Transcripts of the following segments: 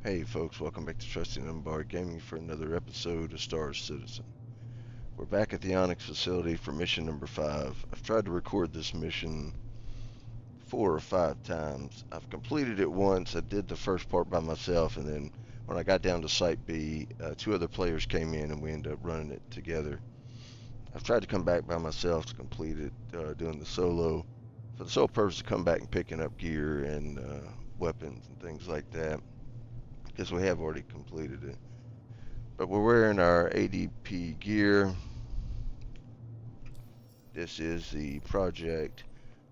Hey folks, welcome back to Trusty Unbarred Gaming for another episode of STAR-Citizen. We're back at the Onyx facility for mission number 5. I've tried to record this mission 4 or 5 times. I've completed it once. I did the first part by myself, and then when I got down to Site B, 2 other players came in and we ended up running it together. I've tried to come back by myself to complete it, doing the solo, for the sole purpose of coming back and picking up gear and weapons and things like that, because we have already completed it. But we're wearing our ADP gear. This is the Project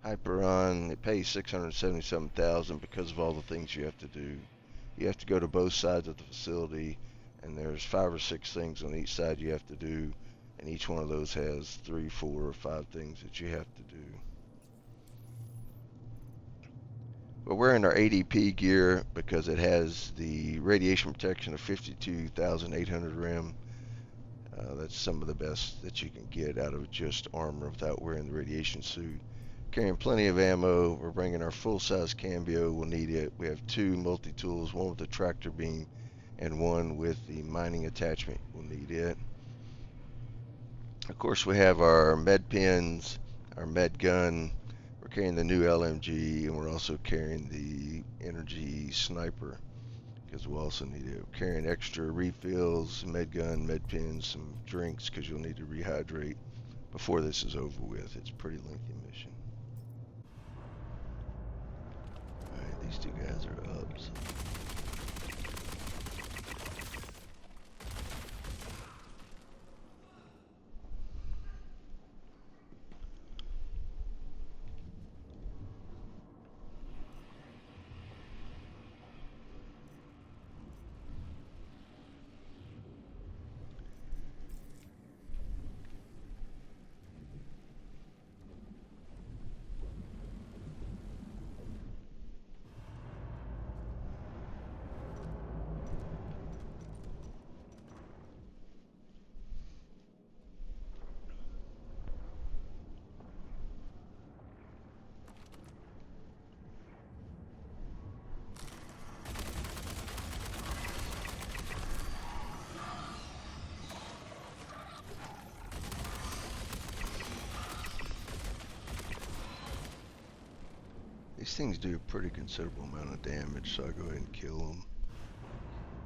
Hyperion. It pays $677,000 because of all the things you have to do. You have to go to both sides of the facility, and there's 5 or 6 things on each side you have to do, and each one of those has 3, 4, or 5 things that you have to do. We're wearing our ADP gear because it has the radiation protection of 52,800 rem. That's some of the best that you can get out of just armor without wearing the radiation suit. Carrying plenty of ammo. We're bringing our full-size cambio. We'll need it. We have 2 multi-tools, one with the tractor beam and one with the mining attachment. We'll need it. Of course, we have our med pens, our med gun. We're carrying the new LMG, and we're also carrying the energy sniper, because we'll also need it. We're carrying extra refills, med gun, med pens, some drinks, because you'll need to rehydrate before this is over with. It's a pretty lengthy mission. Alright, these 2 guys are up. So. These things do a pretty considerable amount of damage, so I go ahead and kill them.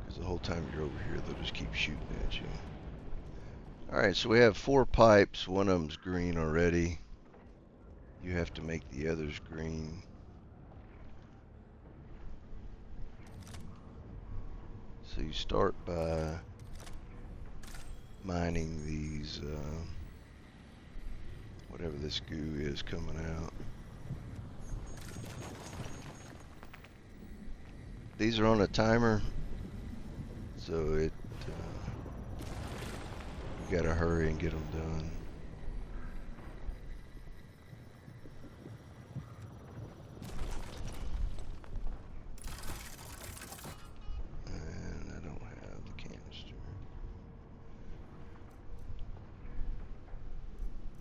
Because the whole time you're over here, they'll just keep shooting at you. Alright, so we have 4 pipes. One of them's green already. You have to make the others green. So you start by mining these, whatever this goo is coming out. These are on a timer, so you gotta hurry and get them done. And I don't have the canister.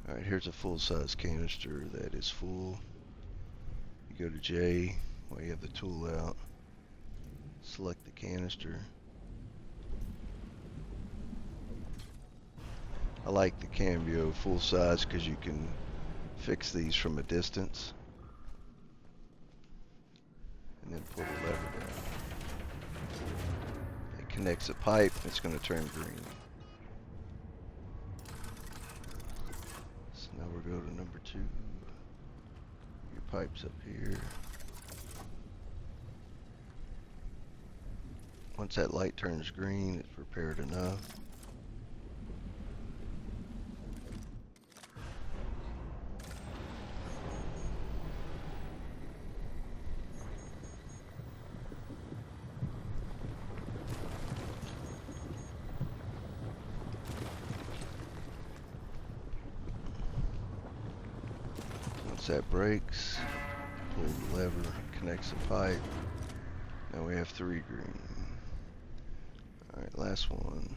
Alright, here's a full-size canister that is full. You go to J while you have the tool out. Select the canister. I like the cambio full size because you can fix these from a distance. And then pull the lever down. It connects a pipe, it's going to turn green. So now we'll go to number 2. Your pipe's up here. Once that light turns green, it's prepared enough. Once that breaks, pull the lever, connects the pipe. Now we have 3 green. Alright, last one.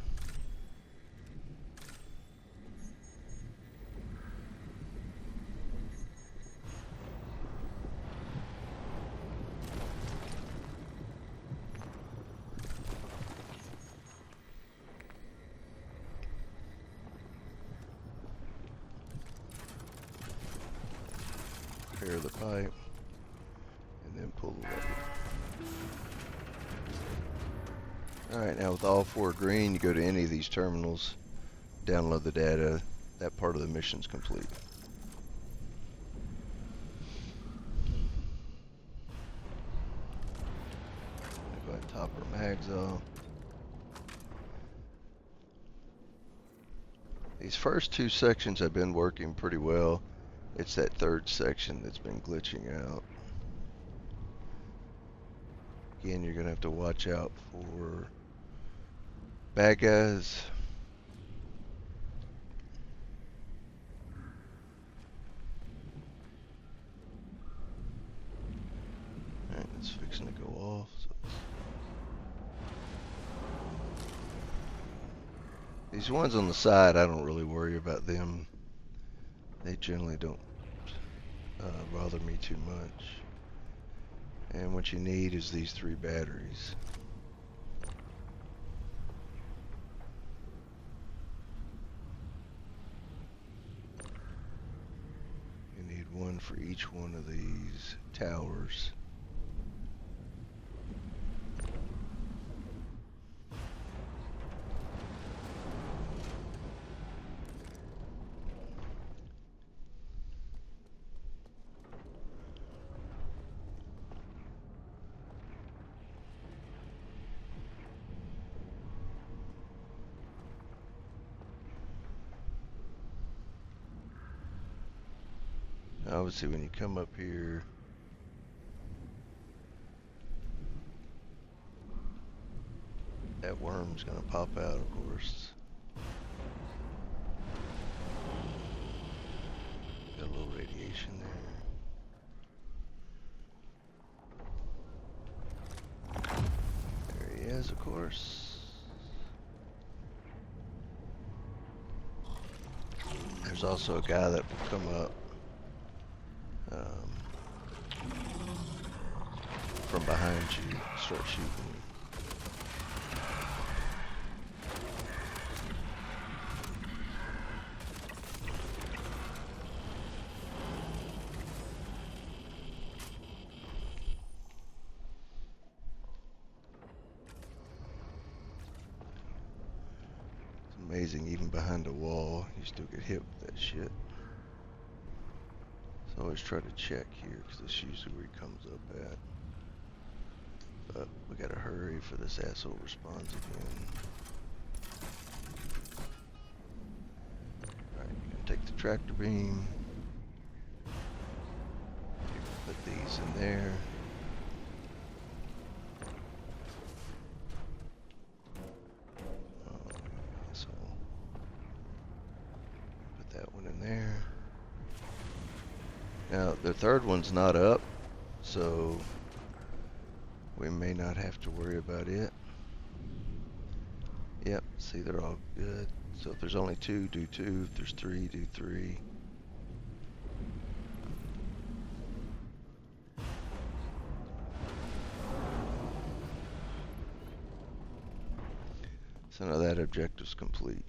care of the pipe, and then pull the lever. Alright, now with all 4 green, you go to any of these terminals, download the data. That part of the mission's complete. Go ahead and top our mags off. These first 2 sections have been working pretty well. It's that 3rd section that's been glitching out. Again, you're going to have to watch out for bad guys. Alright, it's fixing to go off. These ones on the side, I don't really worry about them. They generally don't bother me too much. And what you need is these 3 batteries. You need 1 for each one of these towers. Obviously, when you come up here, that worm's gonna pop out, of course. Got a little radiation there. There he is, of course. There's also a guy that will come up from behind you, start shooting you. It's amazing, even behind a wall, you still get hit with that shit. So always try to check here, because that's usually where he comes up at. But we gotta hurry for this asshole responds again. Alright, you're gonna take the tractor beam. Put these in there. So put that one in there. Now the 3rd one's not up, so we may not have to worry about it. Yep, see, they're all good. So if there's only 2, do 2. If there's 3, do 3. So now that objective's complete.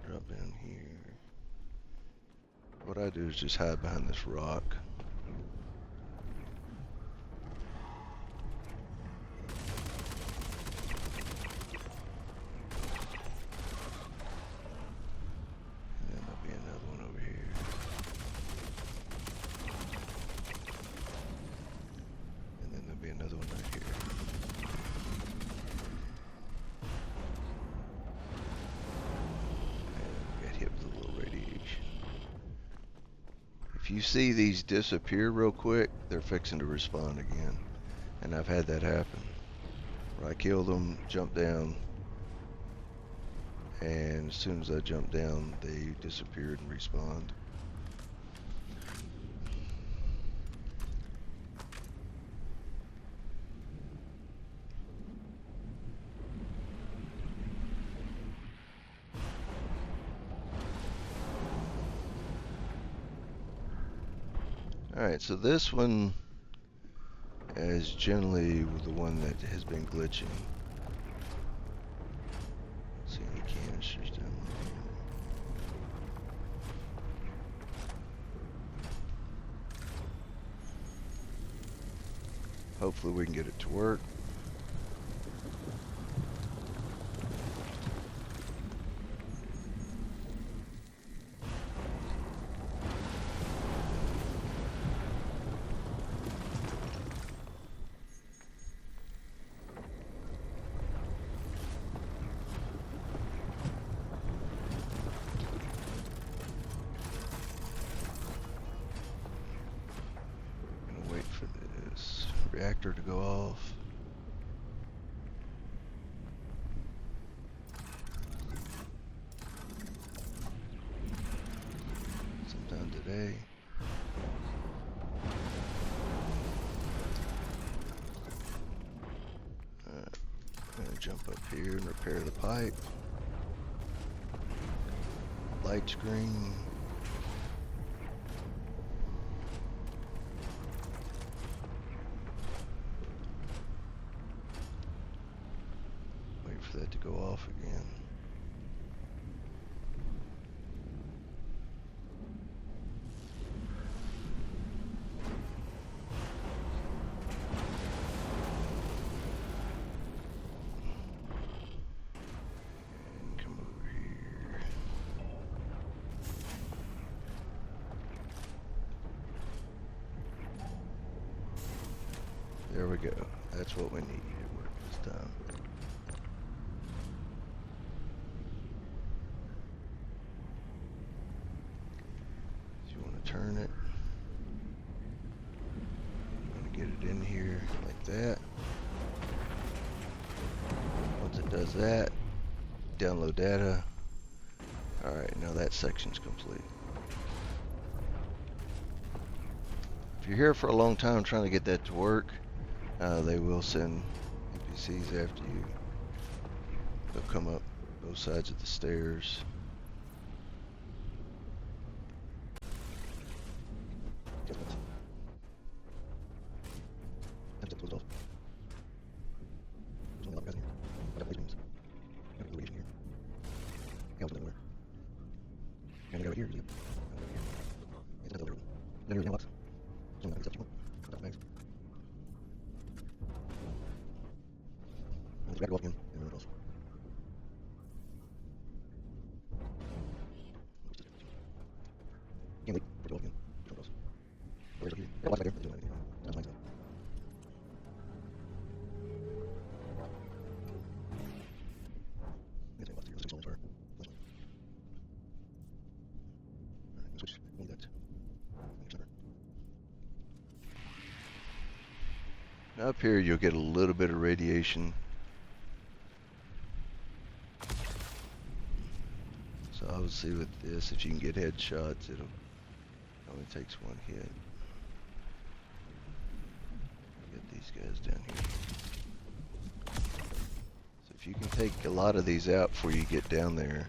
Drop in here. What I do is just hide behind this rock. If you see these disappear real quick, they're fixing to respawn again. And I've had that happen. Where I killed them, jumped down, and as soon as I jumped down, they disappeared and respawned. Alright, so this one is generally the one that has been glitching. See any canisters down there? Hopefully we can get it to work. Reactor to go off. Sometime today. Alright, I'm gonna jump up here and repair the pipe. Light screen. For that to go off again. And come over here. There we go. That's what we need to work this time. Turn it. I'm gonna get it in here like that. Once it does that, download data. Alright, now that section's complete. If you're here for a long time trying to get that to work, they will send NPCs after you. They'll come up both sides of the stairs. Now up here you'll get a little bit of radiation. So obviously with this, if you can get headshots, it only takes one hit. Get these guys down here. So if you can take a lot of these out before you get down there,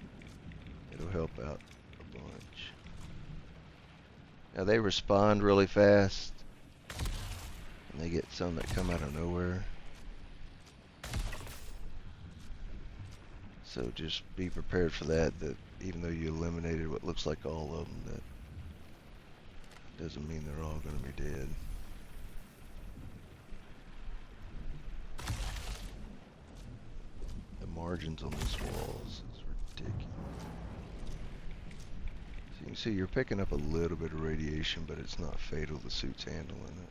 it'll help out a bunch. Now they respond really fast. And they get some that come out of nowhere. So just be prepared for that, that even though you eliminated what looks like all of them, that doesn't mean they're all going to be dead. The margins on these walls is ridiculous. So you can see you're picking up a little bit of radiation, but it's not fatal. The suit's handling it.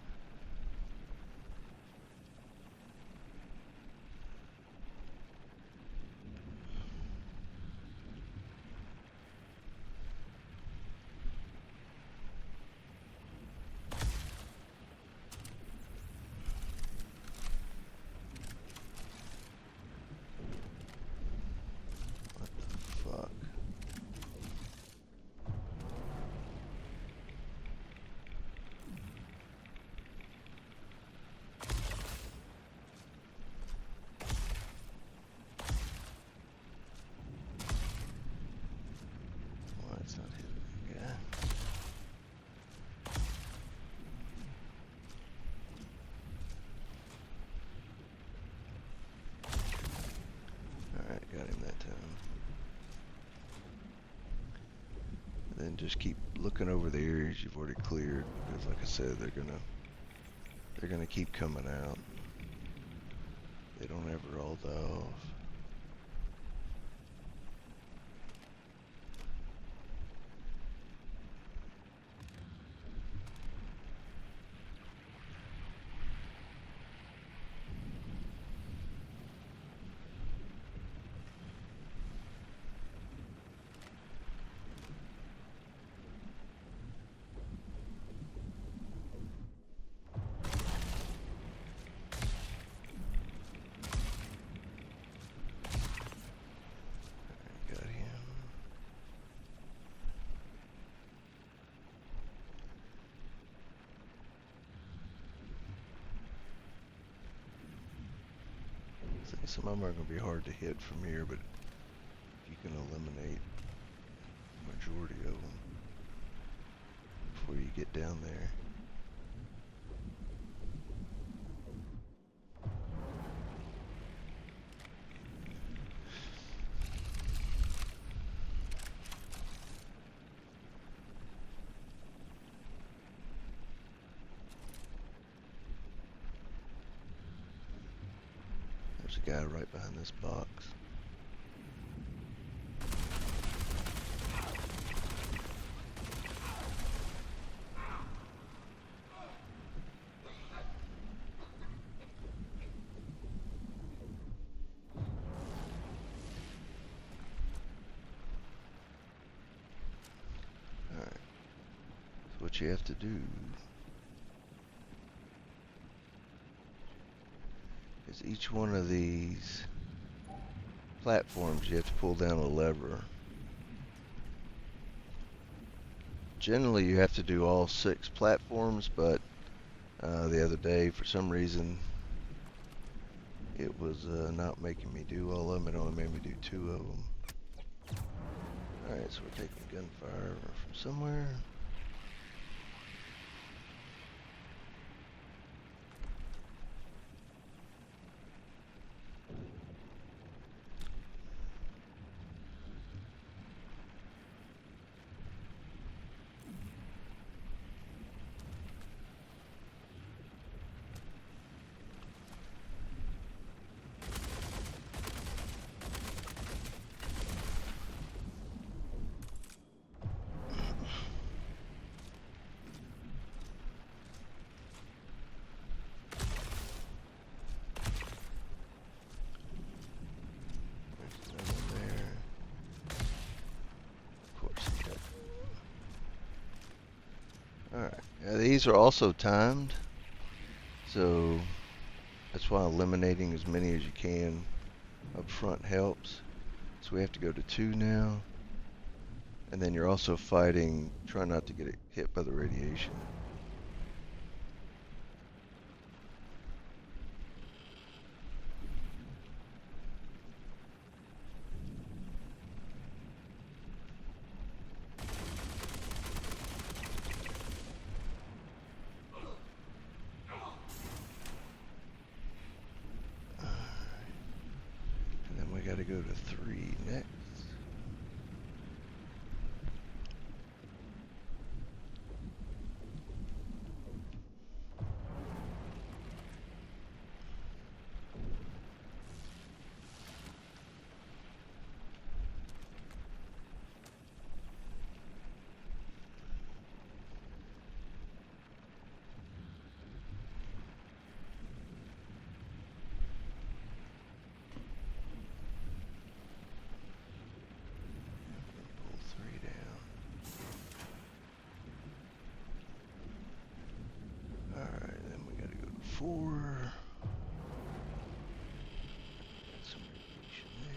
That's not hitting that guy. Alright, got him that time. And then just keep looking over the areas you've already cleared, because like I said, they're gonna keep coming out. They don't ever all die off. Some of them are going to be hard to hit from here, but you can eliminate the majority of them before you get down there. There's a guy right behind this box. Alright. So what you have to do is each one of these platforms you have to pull down a lever. Generally you have to do all 6 platforms, but the other day for some reason it was not making me do all of them. It only made me do 2 of them. Alright, so we're taking gunfire from somewhere. Alright, now these are also timed, so that's why eliminating as many as you can up front helps. So we have to go to 2 now, and then you're also fighting, try not to get hit by the radiation. Gotta go to 3 next. Alright, then we gotta go to 4. Got some radiation there.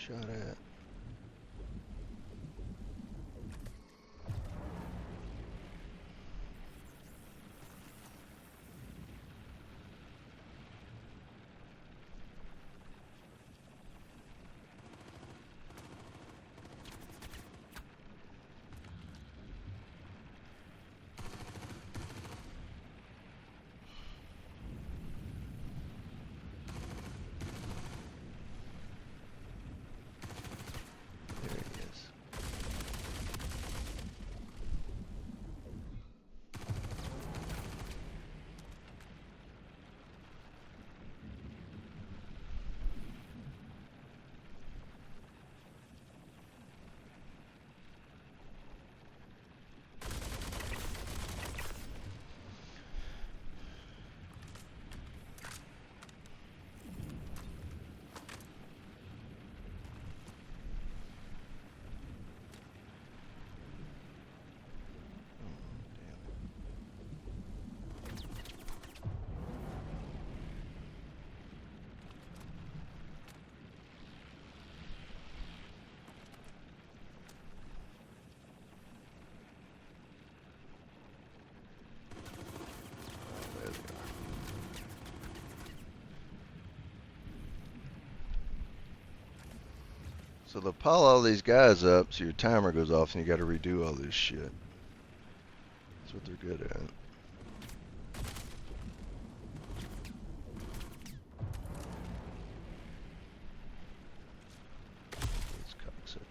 shot at. So they'll pile all these guys up so your timer goes off and you gotta redo all this shit. That's what they're good at. This cocksucker.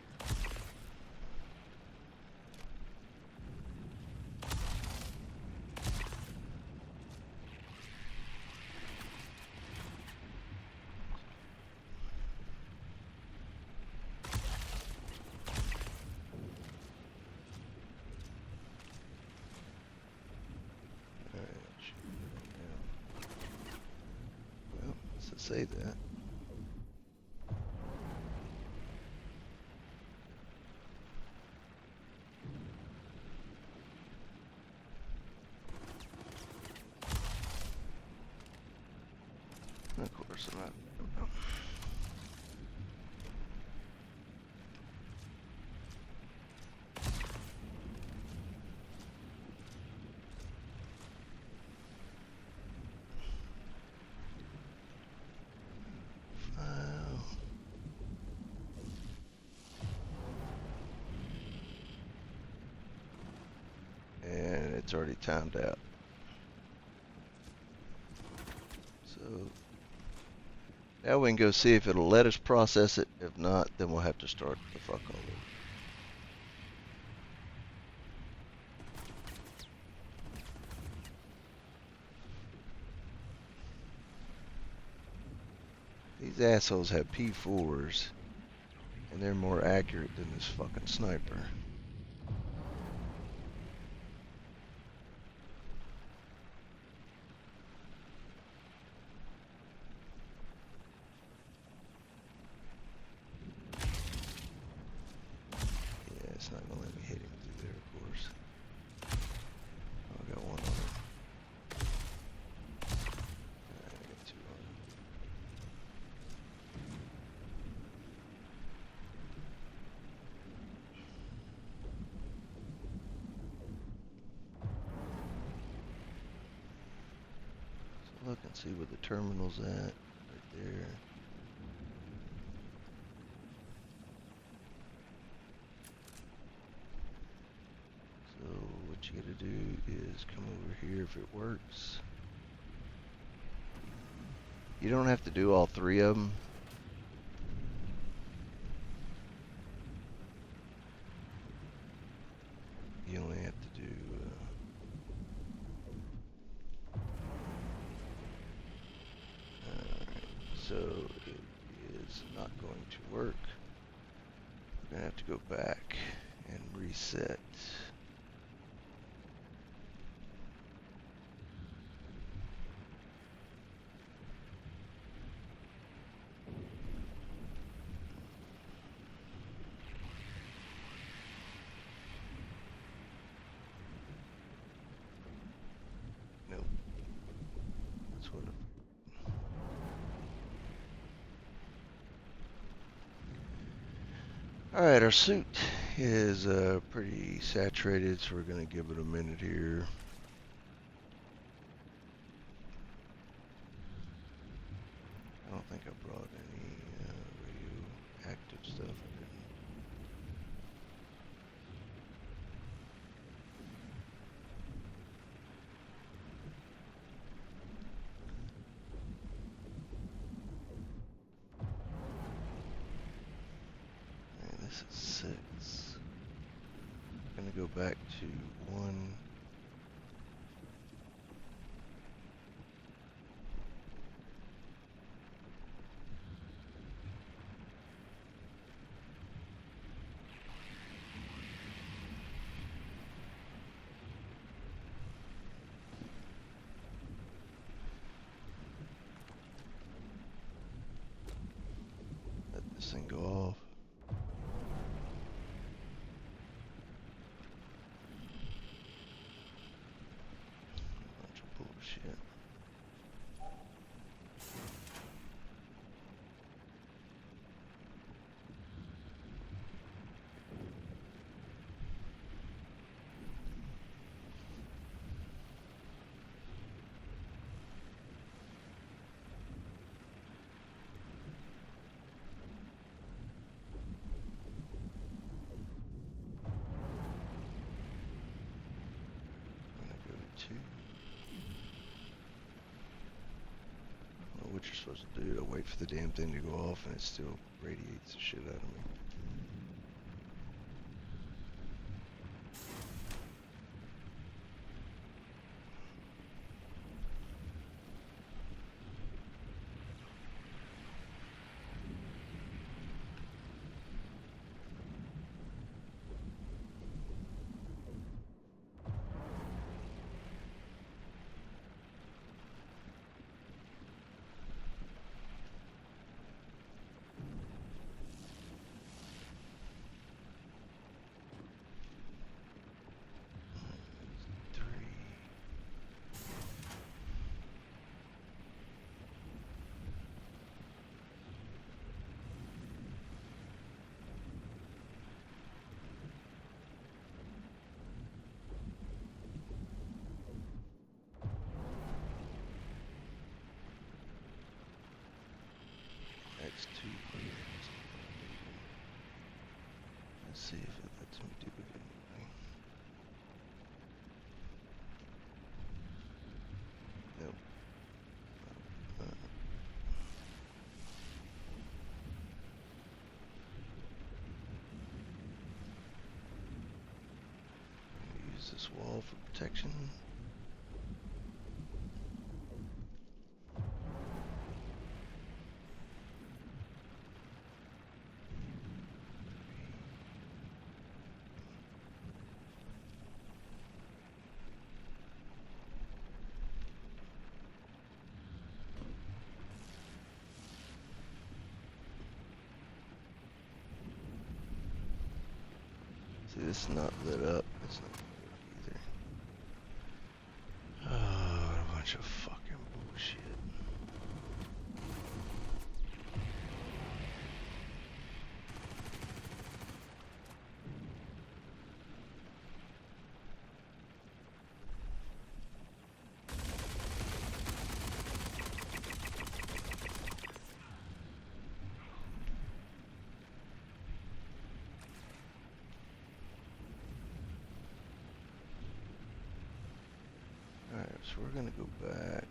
Say that. Of course I'm not. And it's already timed out. So now we can go see if it'll let us process it. If not, then we'll have to start the fuck all over. These assholes have P4s, and they're more accurate than this fucking sniper. Yeah, it's not gonna let me hit him through there, of course. Oh, I got one on him. Alright, I got two on him. So look and see where the terminal's at, right there. So what you gotta do is come over here if it works. You don't have to do all three of them. You only have to do alright, so it is not going to work. We're gonna have to go back and reset. Nope. That's what Alright, our suit is pretty saturated, so we're going to give it a minute here. I don't think I brought any radioactive stuff. I didn't. And this is 6. I'm going to go back to 1. Let this thing go off. Bunch of bullshit. Two. I don't know what you're supposed to do. I wait for the damn thing to go off and it still radiates the shit out of me. That's 2 years. Let's see if it lets me do it anyway. Nope. Use this wall for protection. See, this is not lit up. It's not lit up either. Oh, what a bunch of fucking bullshit. Alright, so we're gonna go back.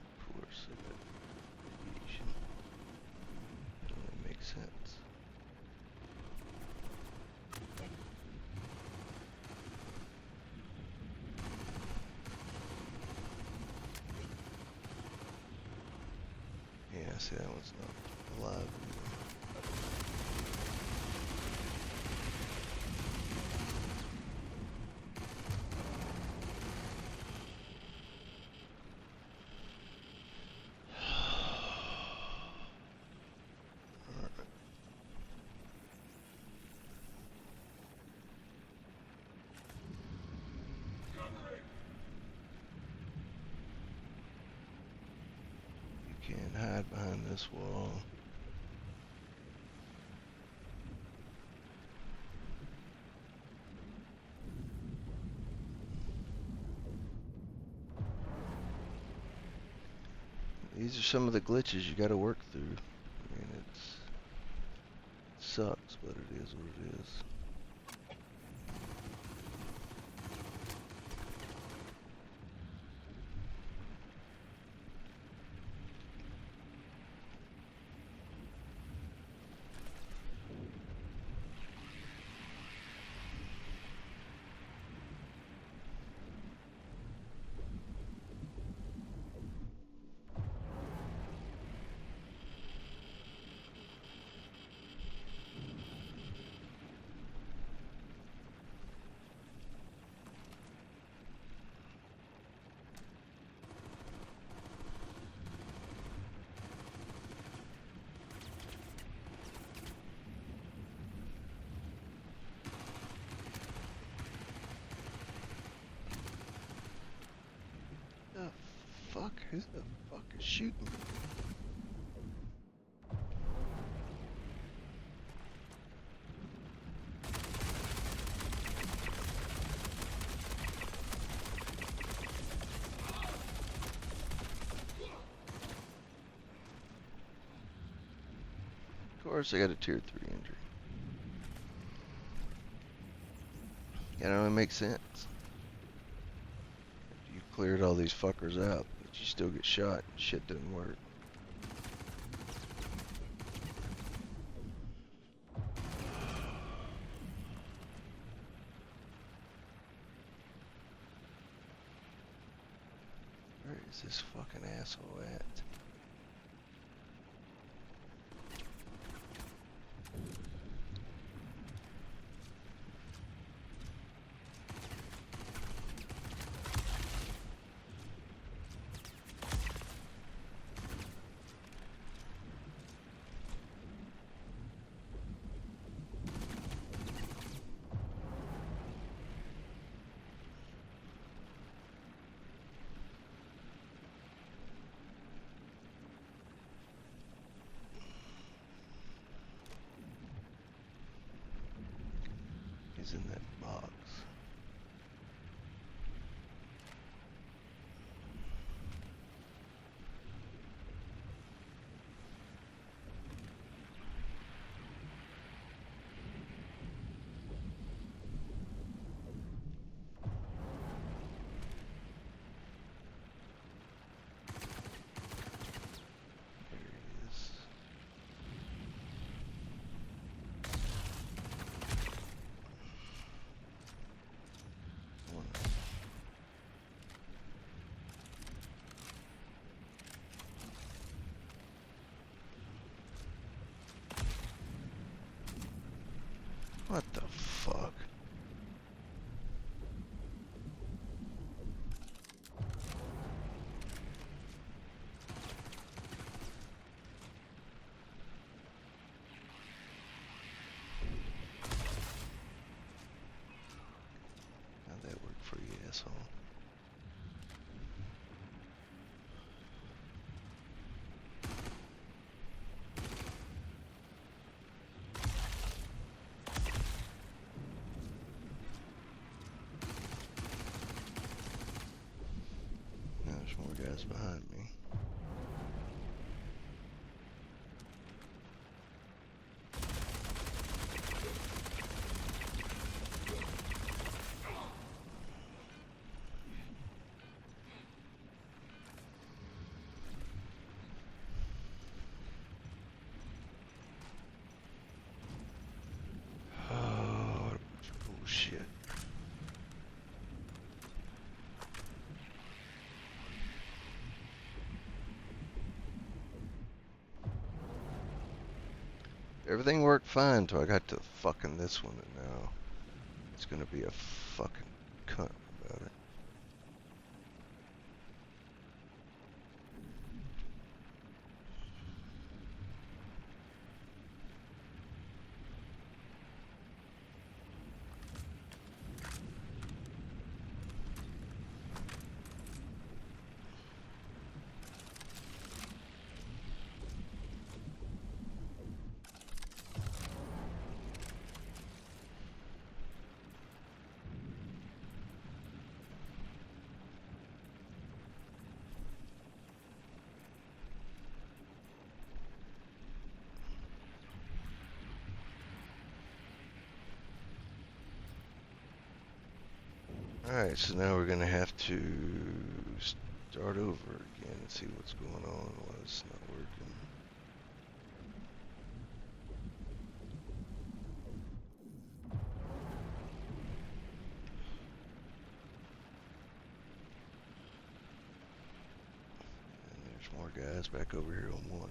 Of course, I got radiation. That only makes sense. Yeah, see, that one's not alive either. Can't hide behind this wall. These are some of the glitches you gotta work through. I mean, it sucks, but it is what it is. The fuck? Who the fuck is shooting me? Of course, I got a tier 3 injury. That only makes sense. You cleared all these fuckers out, but you still get shot and shit doesn't work. Where is this fucking asshole at? He's in that box. There he is. What the fuck? How'd that work for you, asshole? Now there's more guys behind me. Oh, what a bunch of bullshit. Everything worked fine until I got to fucking this one, and now it's gonna be a fucking cunt about it. Alright, so now we're gonna have to start over again and see what's going on, why it's not working. And there's more guys back over here on one.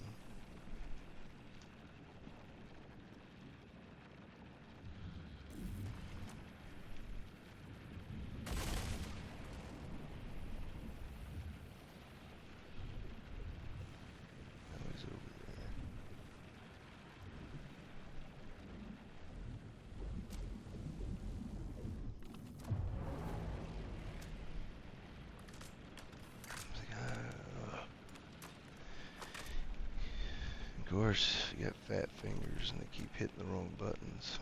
Of course, you got fat fingers and they keep hitting the wrong buttons.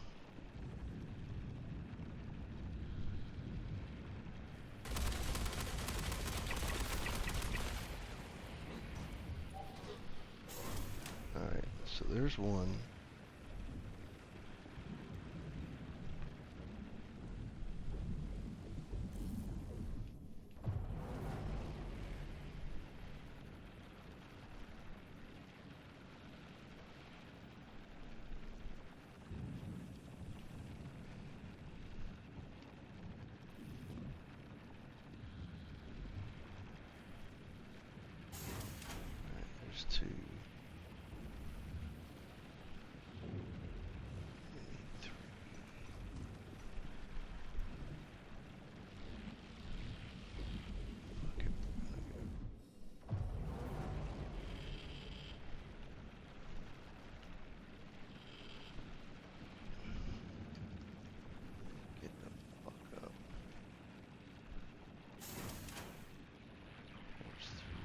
Alright, so there's one. Two. Maybe three. Fuck it. Get the fuck up. There's three.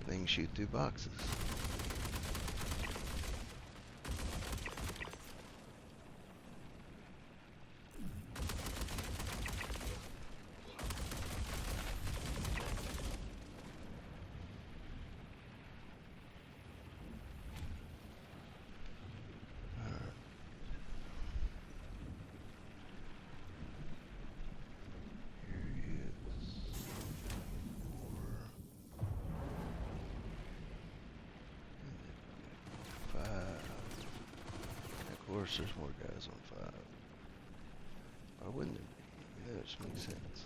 They can shoot through boxes. Of course, there's more guys on 5. Why wouldn't there be? That just makes sense.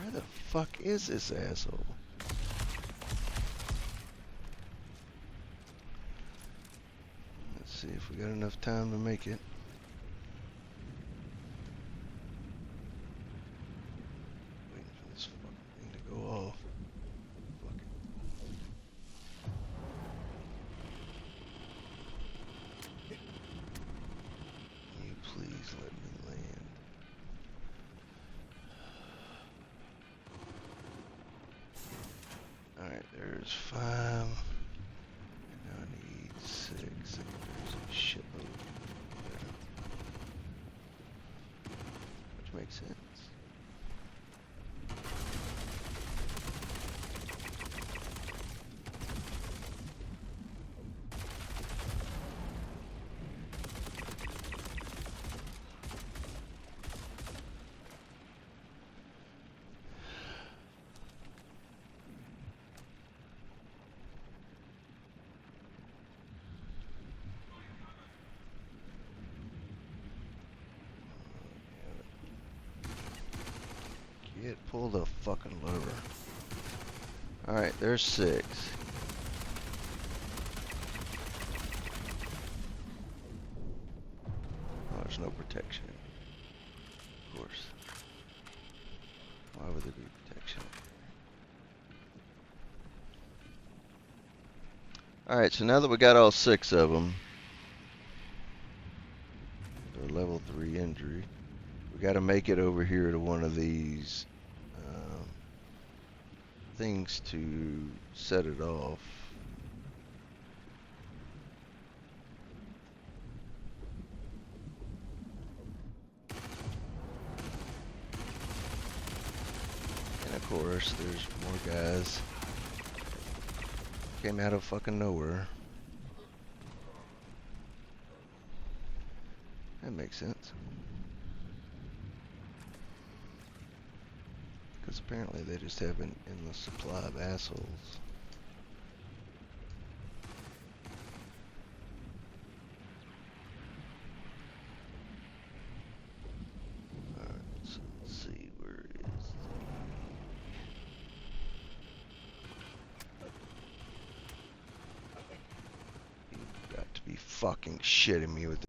Where the fuck is this asshole? Let's see if we got enough time to make it. Waiting for this fucking thing to go off. Fuck it. Can you please let me land? Alright, there's 5. And now I need 6. And there's a shitload there. Which makes sense. Pull the fucking lever. Alright, there's 6. there's no protection. Of course. Why would there be protection? Alright, so now that we got all 6 of them, a level 3 injury, we got to make it over here to one of these things to set it off. And of course, there's more guys. Came out of fucking nowhere. That makes sense. Because apparently they just have an endless supply of assholes. Alright, so let's see, where is You've got to be fucking shitting me with this.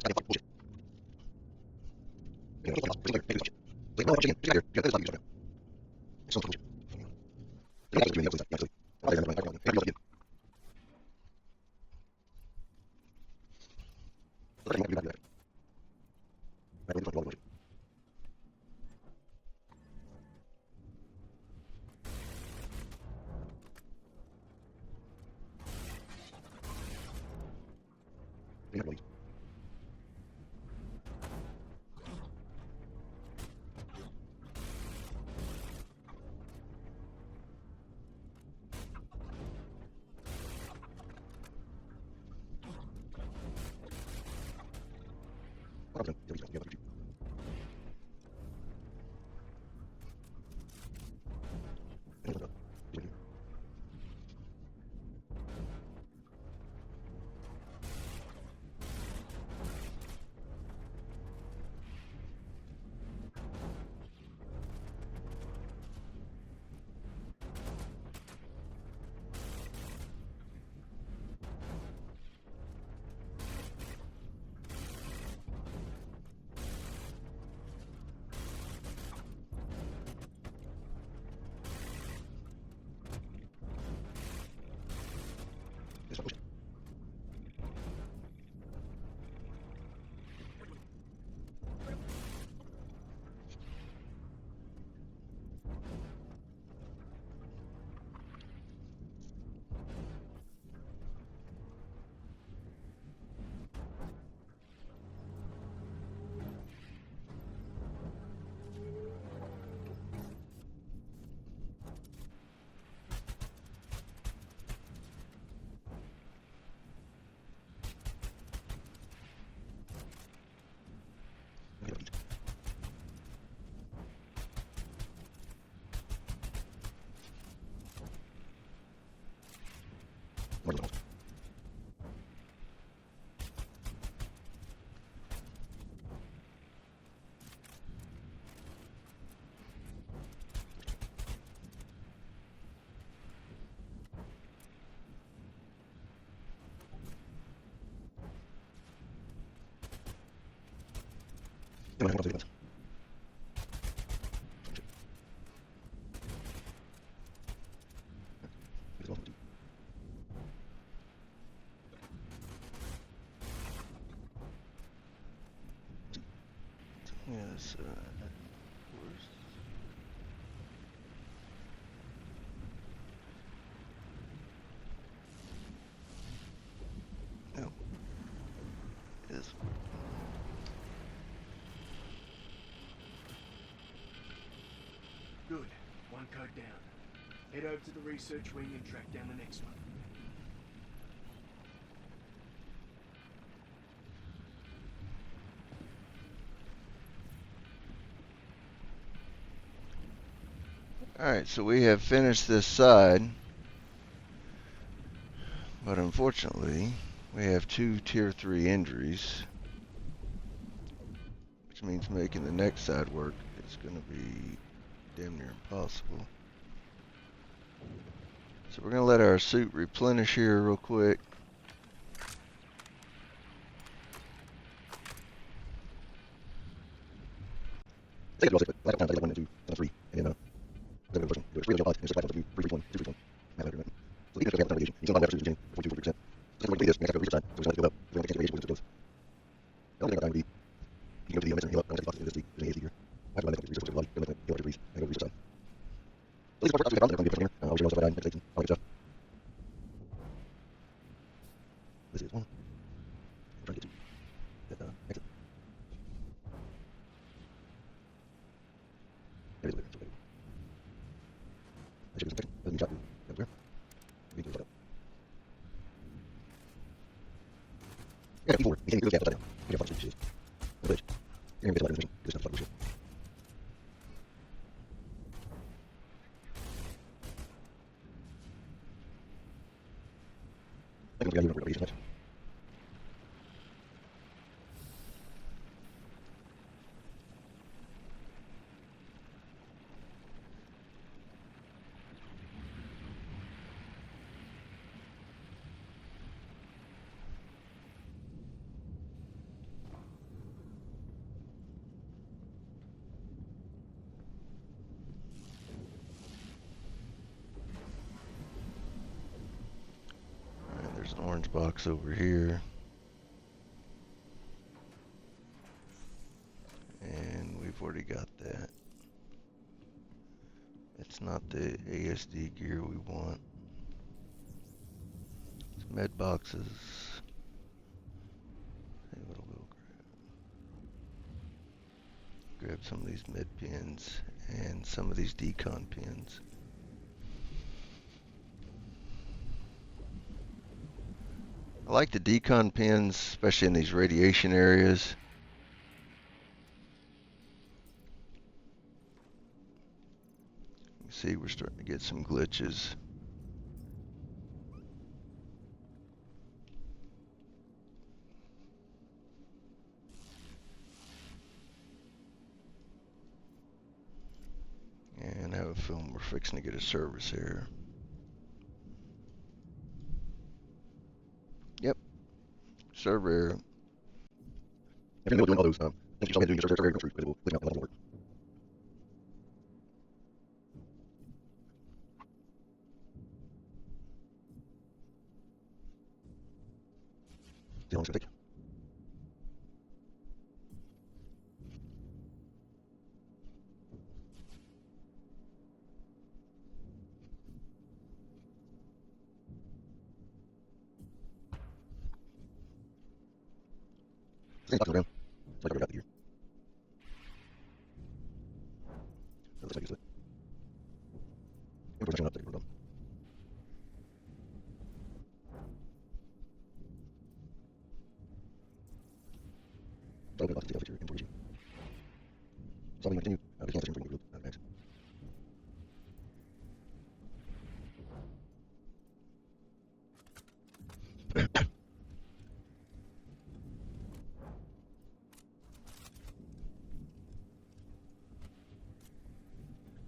Yes, no. Yes. Good. One code down. Head over to the research wing and track down the next one. Alright, so we have finished this side, but unfortunately we have 2 tier 3 injuries, which means making the next side work is going to be damn near impossible. So we're going to let our suit replenish here real quick. Say it, but last time I did 1 and 2, and 3, and then the first one. It was 3 of your pods, and it's just 5 of 2, 3, 3, 1, 2, 3, 1. So even if you have radiation, you can have radiation, 42, 40%. So the way to do this, you have to research time, so we just let it build up. We don't get radiation with it goes. The only thing I'm going to do, you can go to the emitter and heal up. I'm going to take the box to the ASD here. I have to run that research for the body, go to heal up degrees, and go to research time. So these are the parts, I'm going to be a I'll show you also what I'm taking, all that stuff. This is one. I'm trying to get to that exit. There it is. I should be some section. Doesn't need shot through. Everywhere. We can do it. Yeah, E4. You can't go upside down. You can't find some shit. No glitch. You're going to get a lot of information. This stuff's like bullshit. I think we got to do radiation much. There's an orange box over here. And we've already got that. It's not the ASD gear we want. It's med boxes. See what we'll grab some of these med pins and some of these decon pins. I like the decon pins, especially in these radiation areas. You see, we're starting to get some glitches. And I have a feeling we're fixing to get a service error. Yep. Server error. If you're doing all those, things you saw me doing your server error goes through, but it will glitch out and it'll work. See how long it's going to take. Same box around. So I covered out the gear. So let's use it. Information update. We're done. So open box detail feature information. Solving continue. We can't search for group. Max.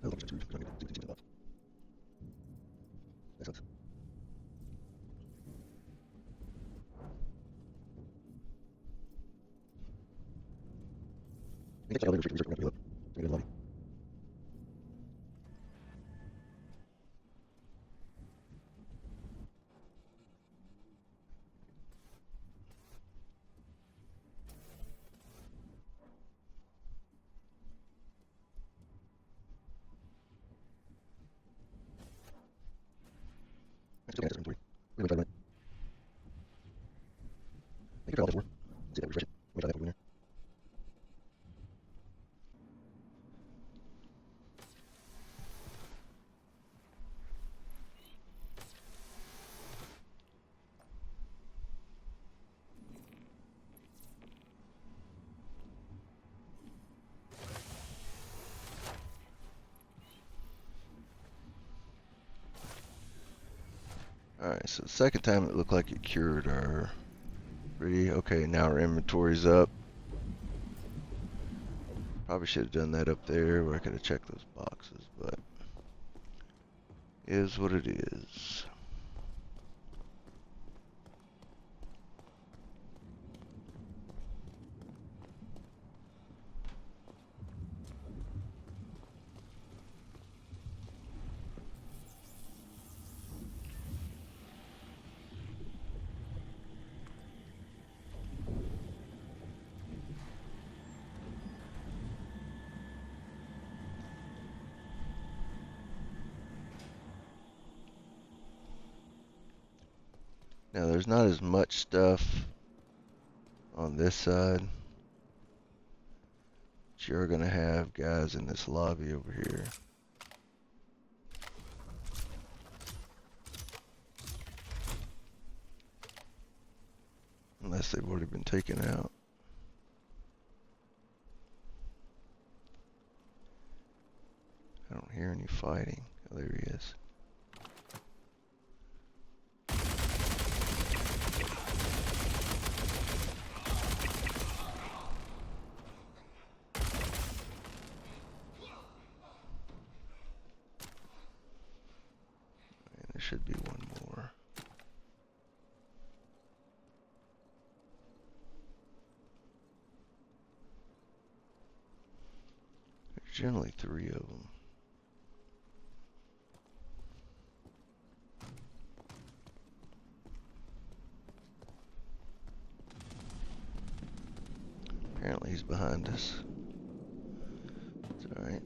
I love two. We don't need to do the box. Makes sense. You can check out the research. We're going to be up. So we get a lobby. Still can't answer inventory. We're going to try to run it. You can try all this for. See if I refresh it. Let me try that over there. Alright, so the second time it looked like it cured our... Okay, now our inventory's up. Probably should have done that up there where I could have checked those boxes, but... is what it is. Now there's not as much stuff on this side. But you're gonna have guys in this lobby over here. Unless they've already been taken out. I don't hear any fighting. Oh, there he is. And there should be one more. There's generally 3 of them. Apparently he's behind us. It's alright.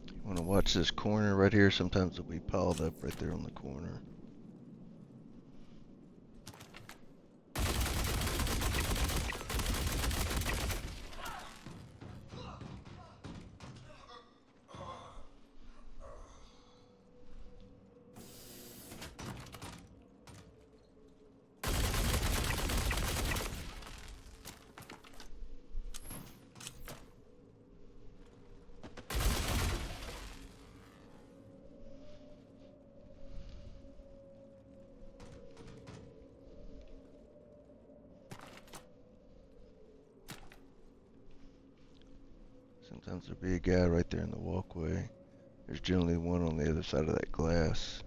You want to watch this corner right here? Sometimes it'll be piled up right there on the corner. Sometimes there'll be a guy right there in the walkway. There's generally one on the other side of that glass.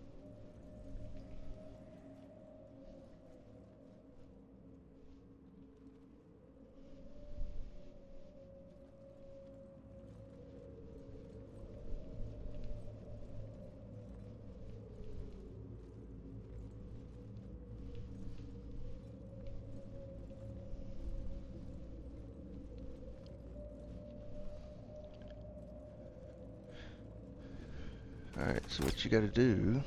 Alright, so what you gotta do...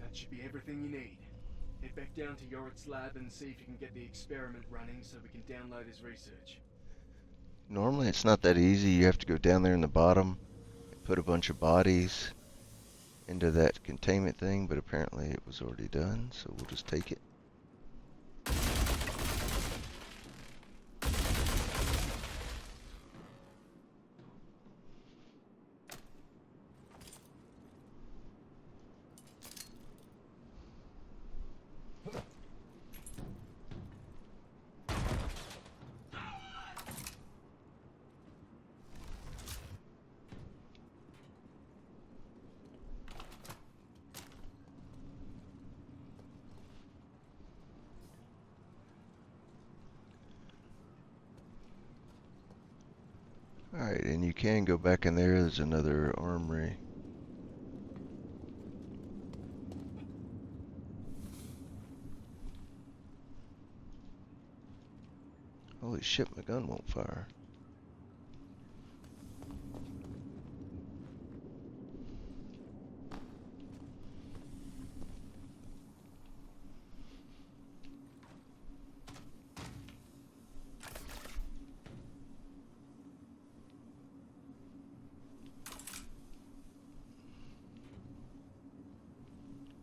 That should be everything you need. Head back down to Yorit's lab and see if you can get the experiment running so we can download his research. Normally it's not that easy. You have to go down there in the bottom and put a bunch of bodies into that containment thing, but apparently it was already done, so we'll just take it. Alright, and you can go back in there. There's another armory. Holy shit, my gun won't fire.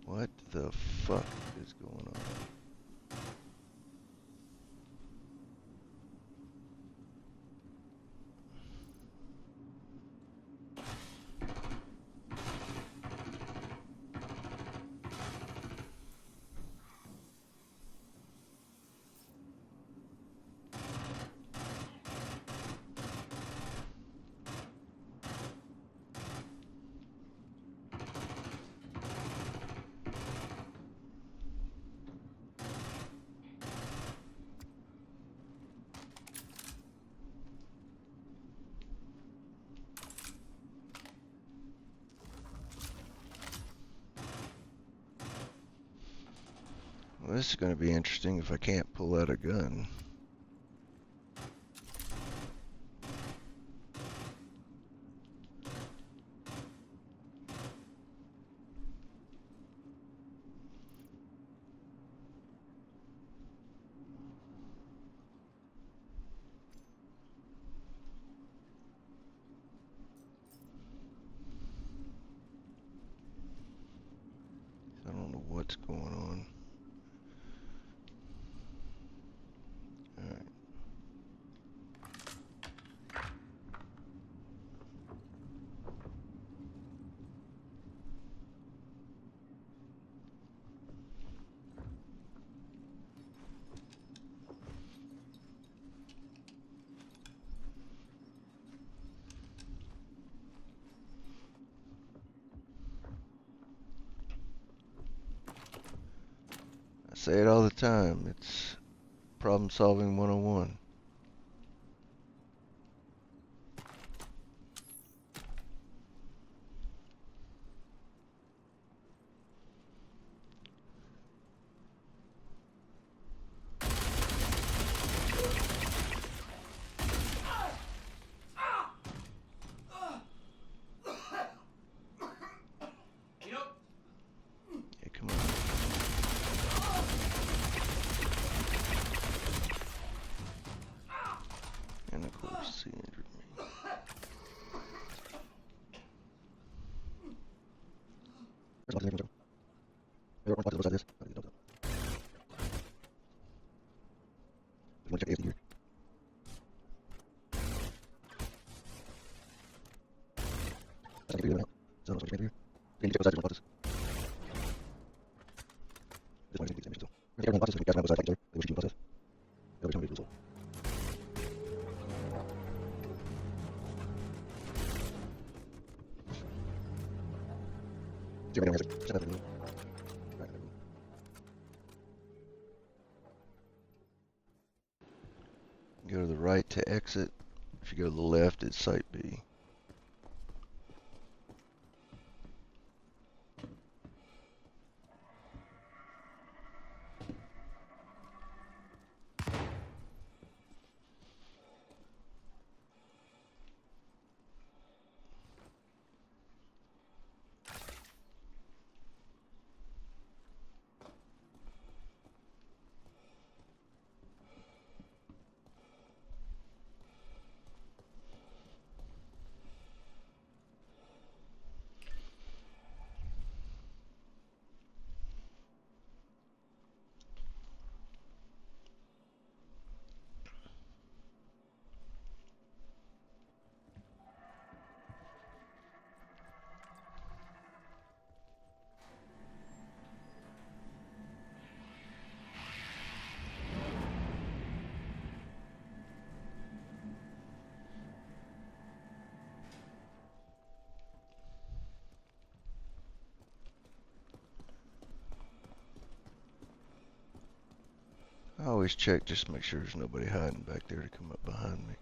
What the fuck is going on? Well, this is going to be interesting if I can't pull out a gun. I don't know what's going on. Alright. I say it all the time. It's problem solving 101. Yeah, come on. And of course, he injured me. There's a box in there. There are more boxes beside this. You want to check ASD here. That's not going to be so I'm going to check here. You can check both sides of boxes. This one is going to be the same still. We're going to check boxes and gas around both sides like each other. They will shoot you in the process. The other one is also. See right now, guys. Set up the room. Right, there we go. Go to the right to exit. If you go to the left, it's Site B. I always check just to make sure there's nobody hiding back there to come up behind me.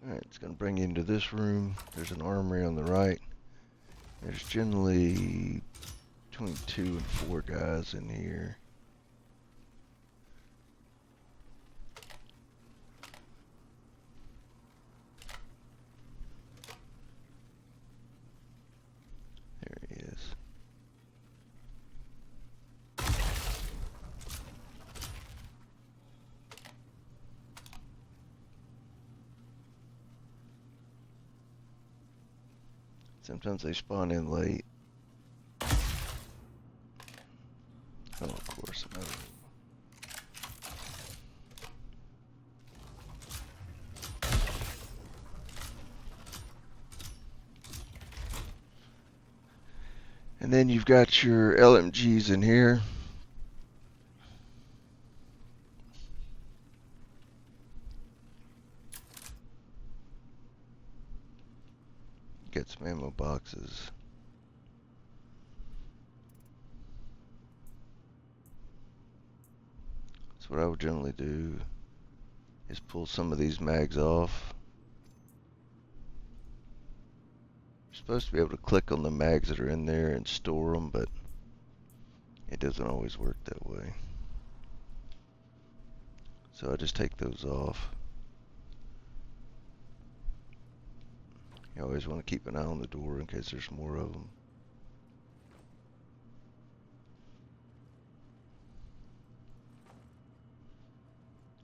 Alright, it's going to bring you into this room. There's an armory on the right. There's generally between 2 and 4 guys in here. There he is. Sometimes they spawn in late. Oh, of course. Another one. And then you've got your LMGs in here. Get some ammo boxes. So what I would generally do is pull some of these mags off. Supposed to be able to click on the mags that are in there and store them, but it doesn't always work that way. So I just take those off. You always want to keep an eye on the door in case there's more of them.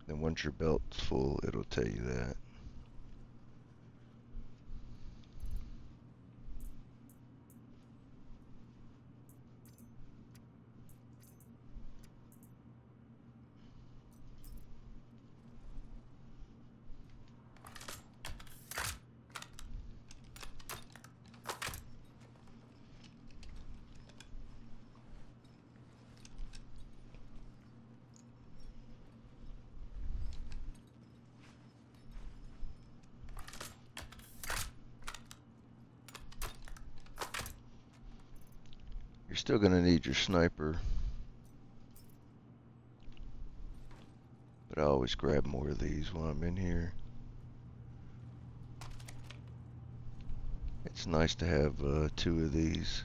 Then once your belt's full, it'll tell you that. You're still going to need your sniper, but I always grab more of these when I'm in here. It's nice to have 2 of these.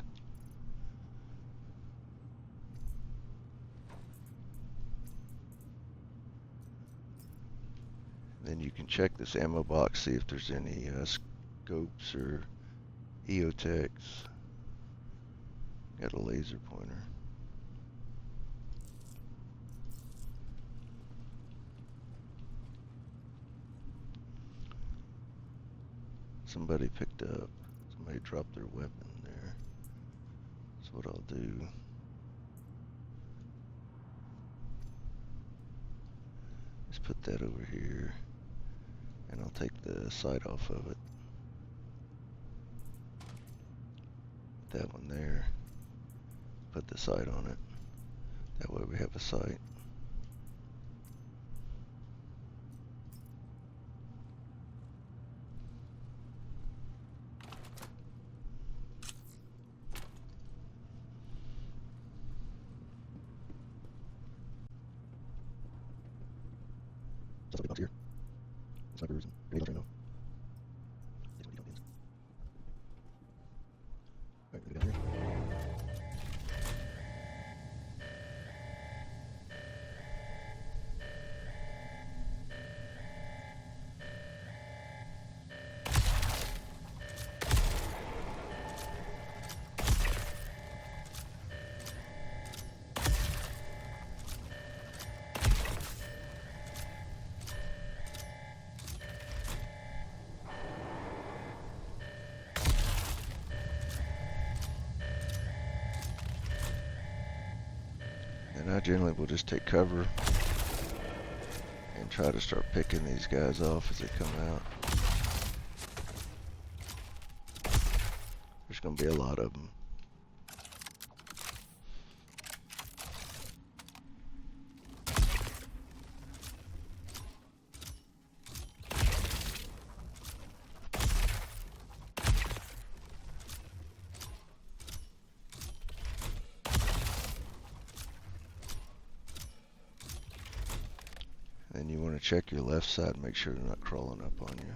Then you can check this ammo box, see if there's any scopes or EOTechs. Got a laser pointer. Somebody picked up. Somebody dropped their weapon there. So what I'll do, is put that over here, and I'll take the sight off of it. Put that one there. Put the sight on it. That way we have a sight. Somebody box here. Snipers and grenades right now. Alright, we go down here. And I generally will just take cover and try to start picking these guys off as they come out. There's going to be a lot of them. Then you want to check your left side and make sure they're not crawling up on you.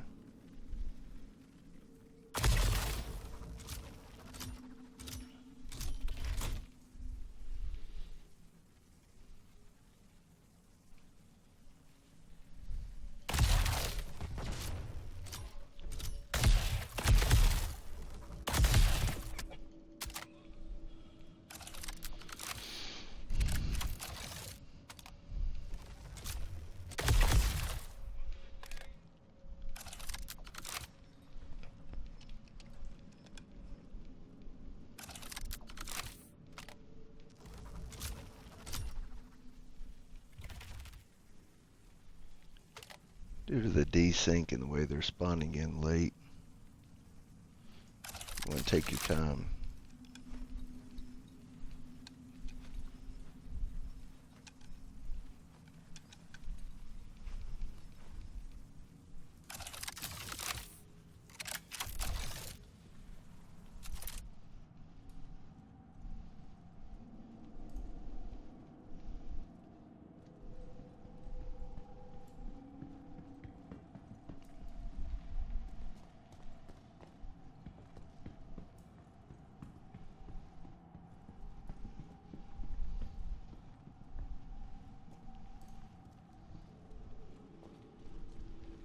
Due to the desync and the way they're spawning in late, you want to take your time.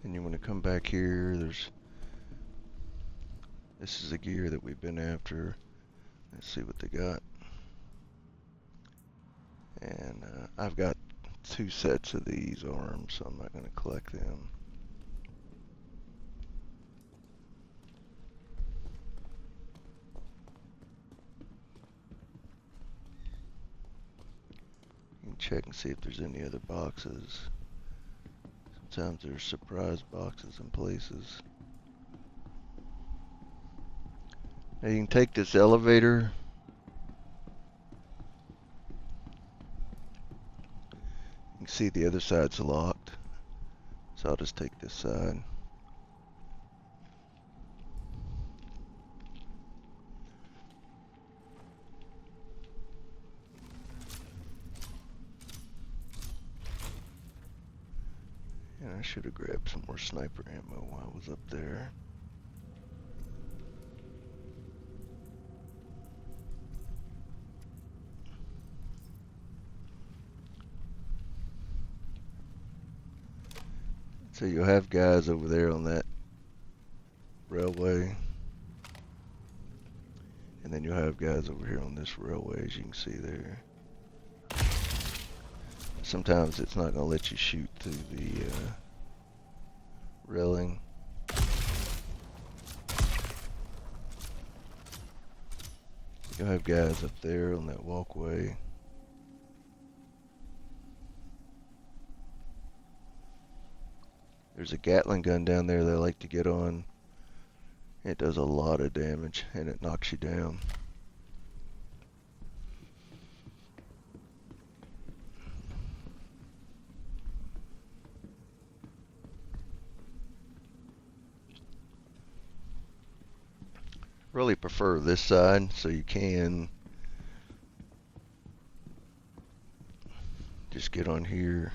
And you want to come back here. This is the gear that we've been after. Let's see what they got. And I've got 2 sets of these arms, so I'm not going to collect them. You can check and see if there's any other boxes. Sometimes there's surprise boxes in places. Now you can take this elevator. You can see the other side's locked. So I'll just take this side. And I should have grabbed some more sniper ammo while I was up there. So you'll have guys over there on that railway. And then you'll have guys over here on this railway, as you can see there. Sometimes it's not going to let you shoot through the railing. You'll have guys up there on that walkway. There's a Gatling gun down there that I like to get on. It does a lot of damage and it knocks you down. Really prefer this side, so you can just get on here.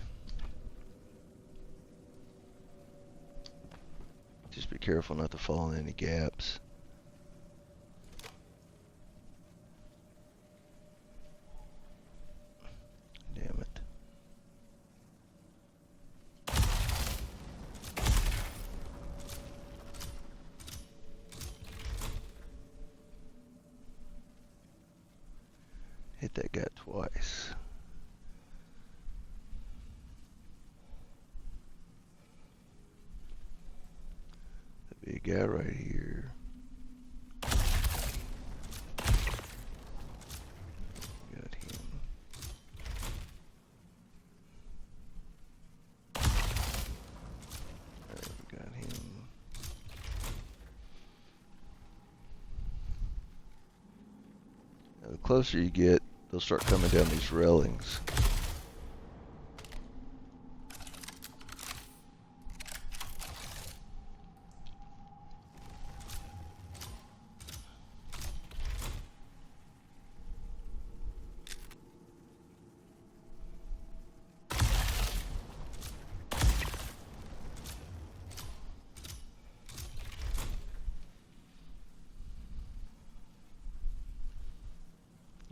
Just be careful not to fall in any gaps. Damn it. Hit that guy twice. There'd be a guy right here. Got him. Alright, we got him. Now, the closer you get, they'll start coming down these railings.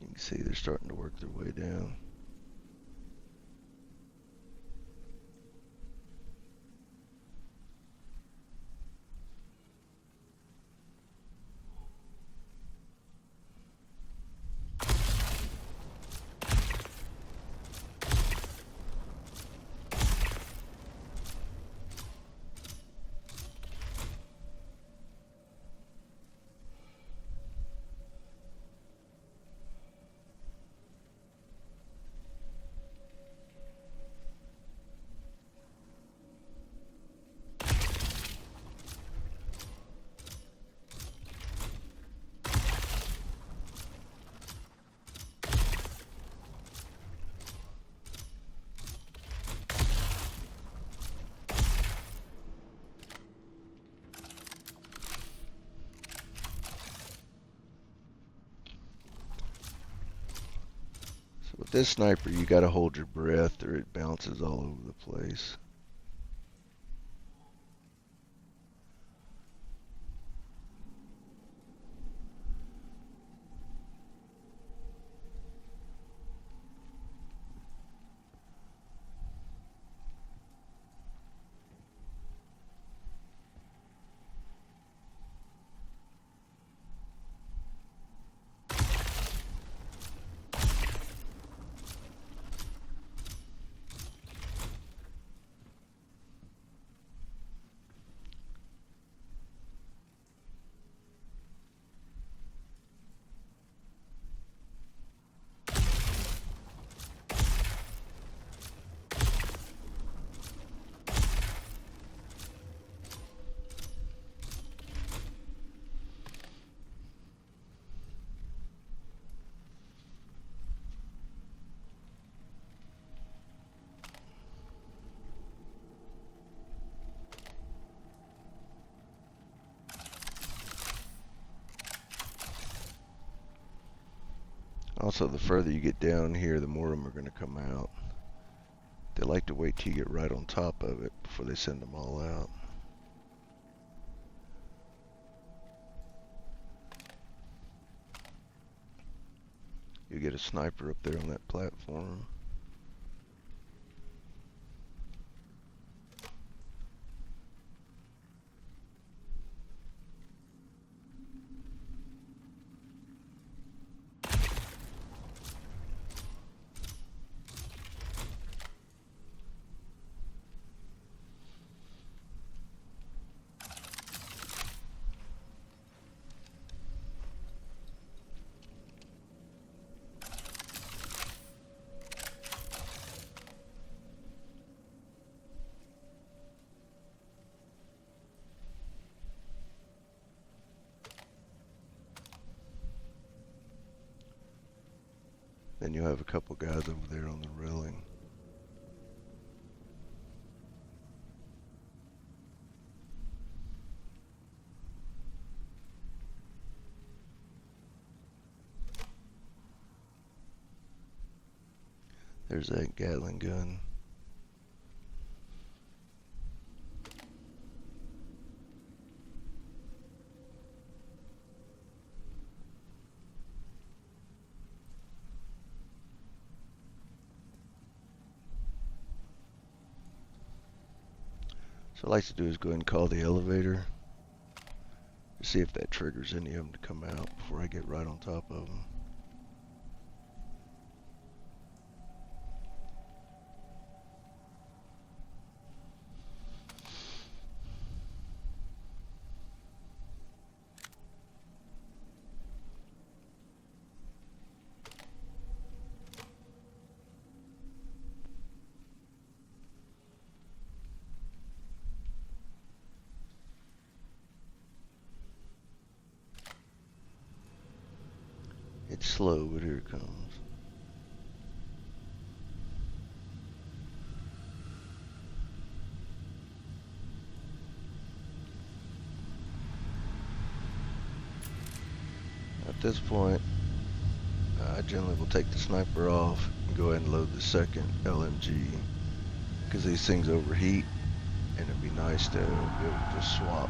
You can see they're starting to work their way down. With this sniper, you gotta hold your breath or it bounces all over the place. Also, the further you get down here, the more of them are going to come out. They like to wait till you get right on top of it before they send them all out. You get a sniper up there on that platform. Then you have a couple guys over there on the railing. There's that Gatling gun. So what I like to do is go ahead and call the elevator to see if that triggers any of them to come out before I get right on top of them. It's slow, but here it comes. At this point, I generally will take the sniper off and go ahead and load the second LMG, because these things overheat and it'd be nice to be able to just swap.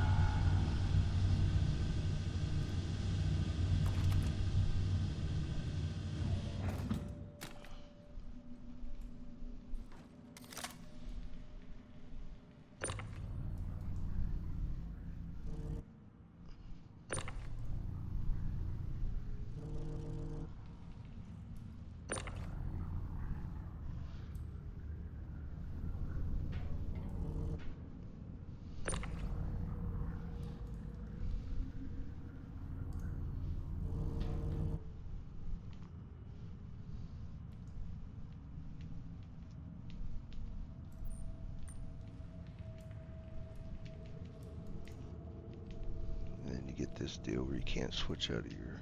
And then you get this deal where you can't switch out of your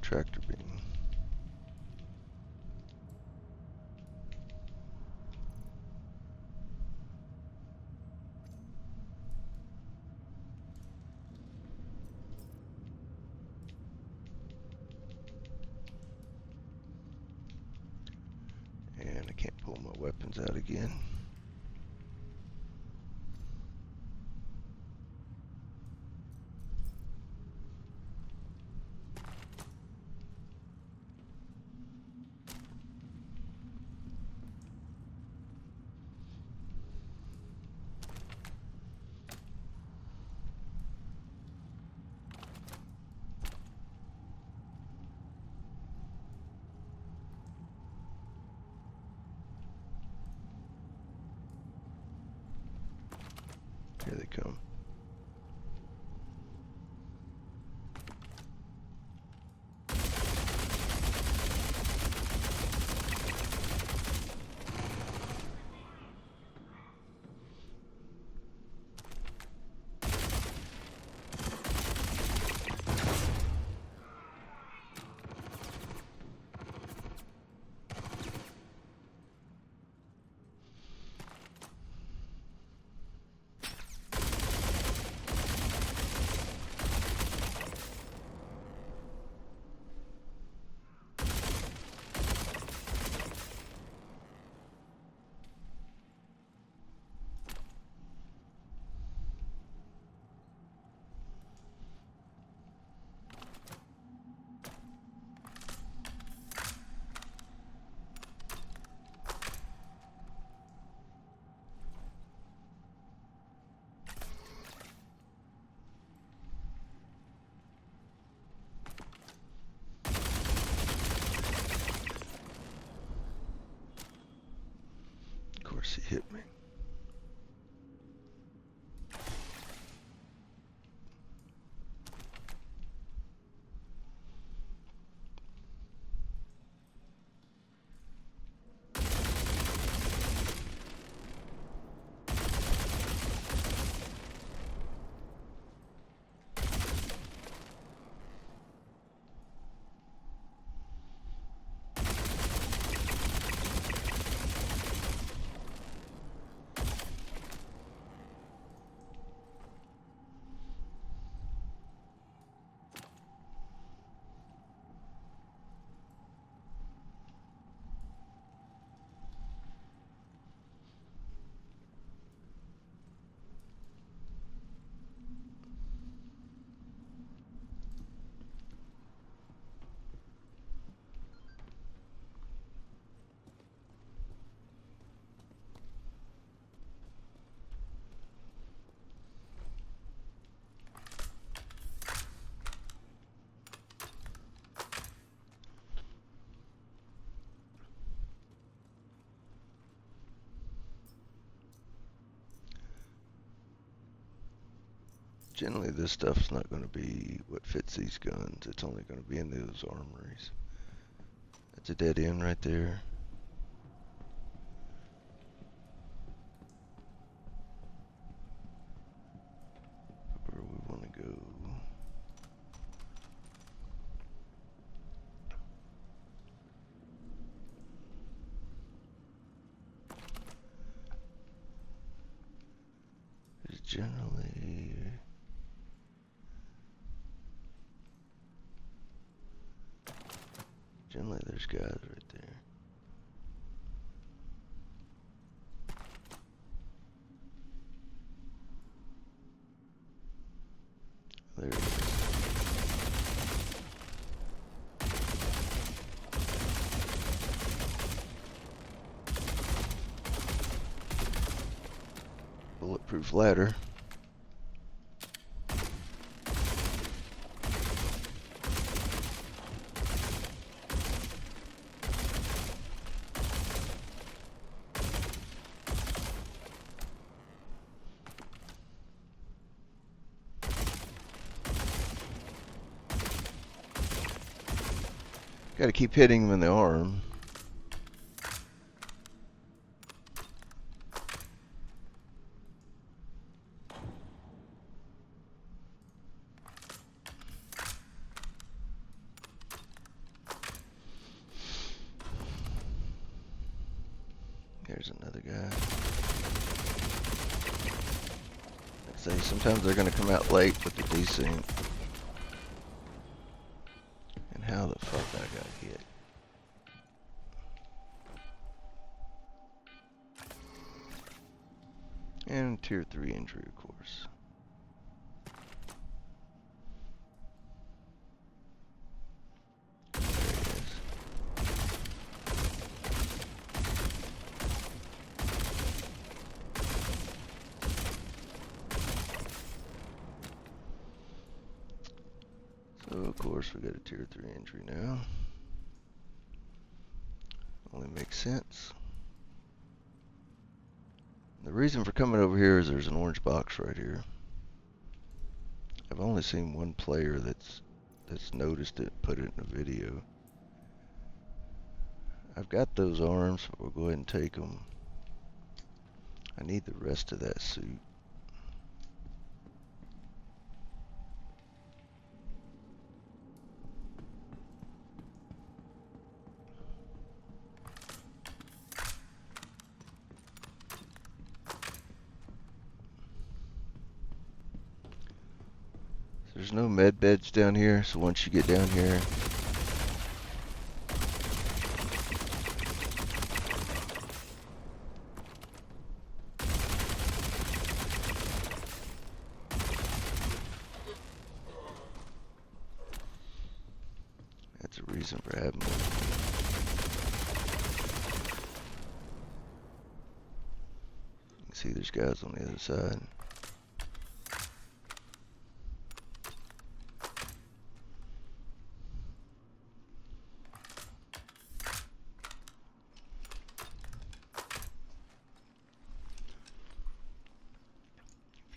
tractor beam. And I can't pull my weapons out again. course, he hit me. Generally, this stuff's not going to be what fits these guns. It's only going to be in those armories. That's a dead end right there. Where we want to go. It's generally there's guys right there. There it is. Bulletproof ladder. Got to keep hitting him in the arm. There's another guy. I say sometimes they're going to come out late with the desync. And how the fuck I got hit? And tier 3 injury, of course. There he is. So, of course, we got a tier 3 injury now. Only makes sense. The reason for coming over here is there's an orange box right here. I've only seen one player that's noticed it, put it in a video. I've got those arms, but we'll go ahead and take them. I need the rest of that suit. There's no med beds down here, so once you get down here, that's a reason for having them. You can see there's guys on the other side.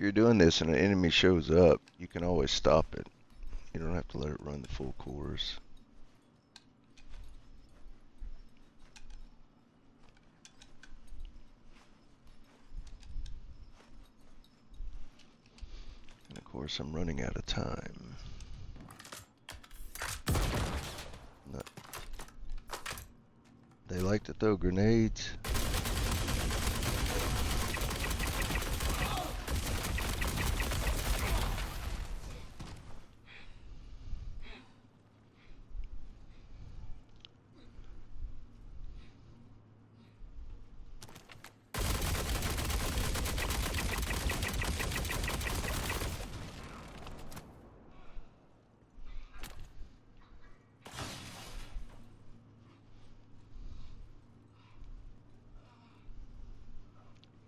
you're doing this and an enemy shows up, you can always stop it. You don't have to let it run the full course. And of course, I'm running out of time. No. They like to throw grenades.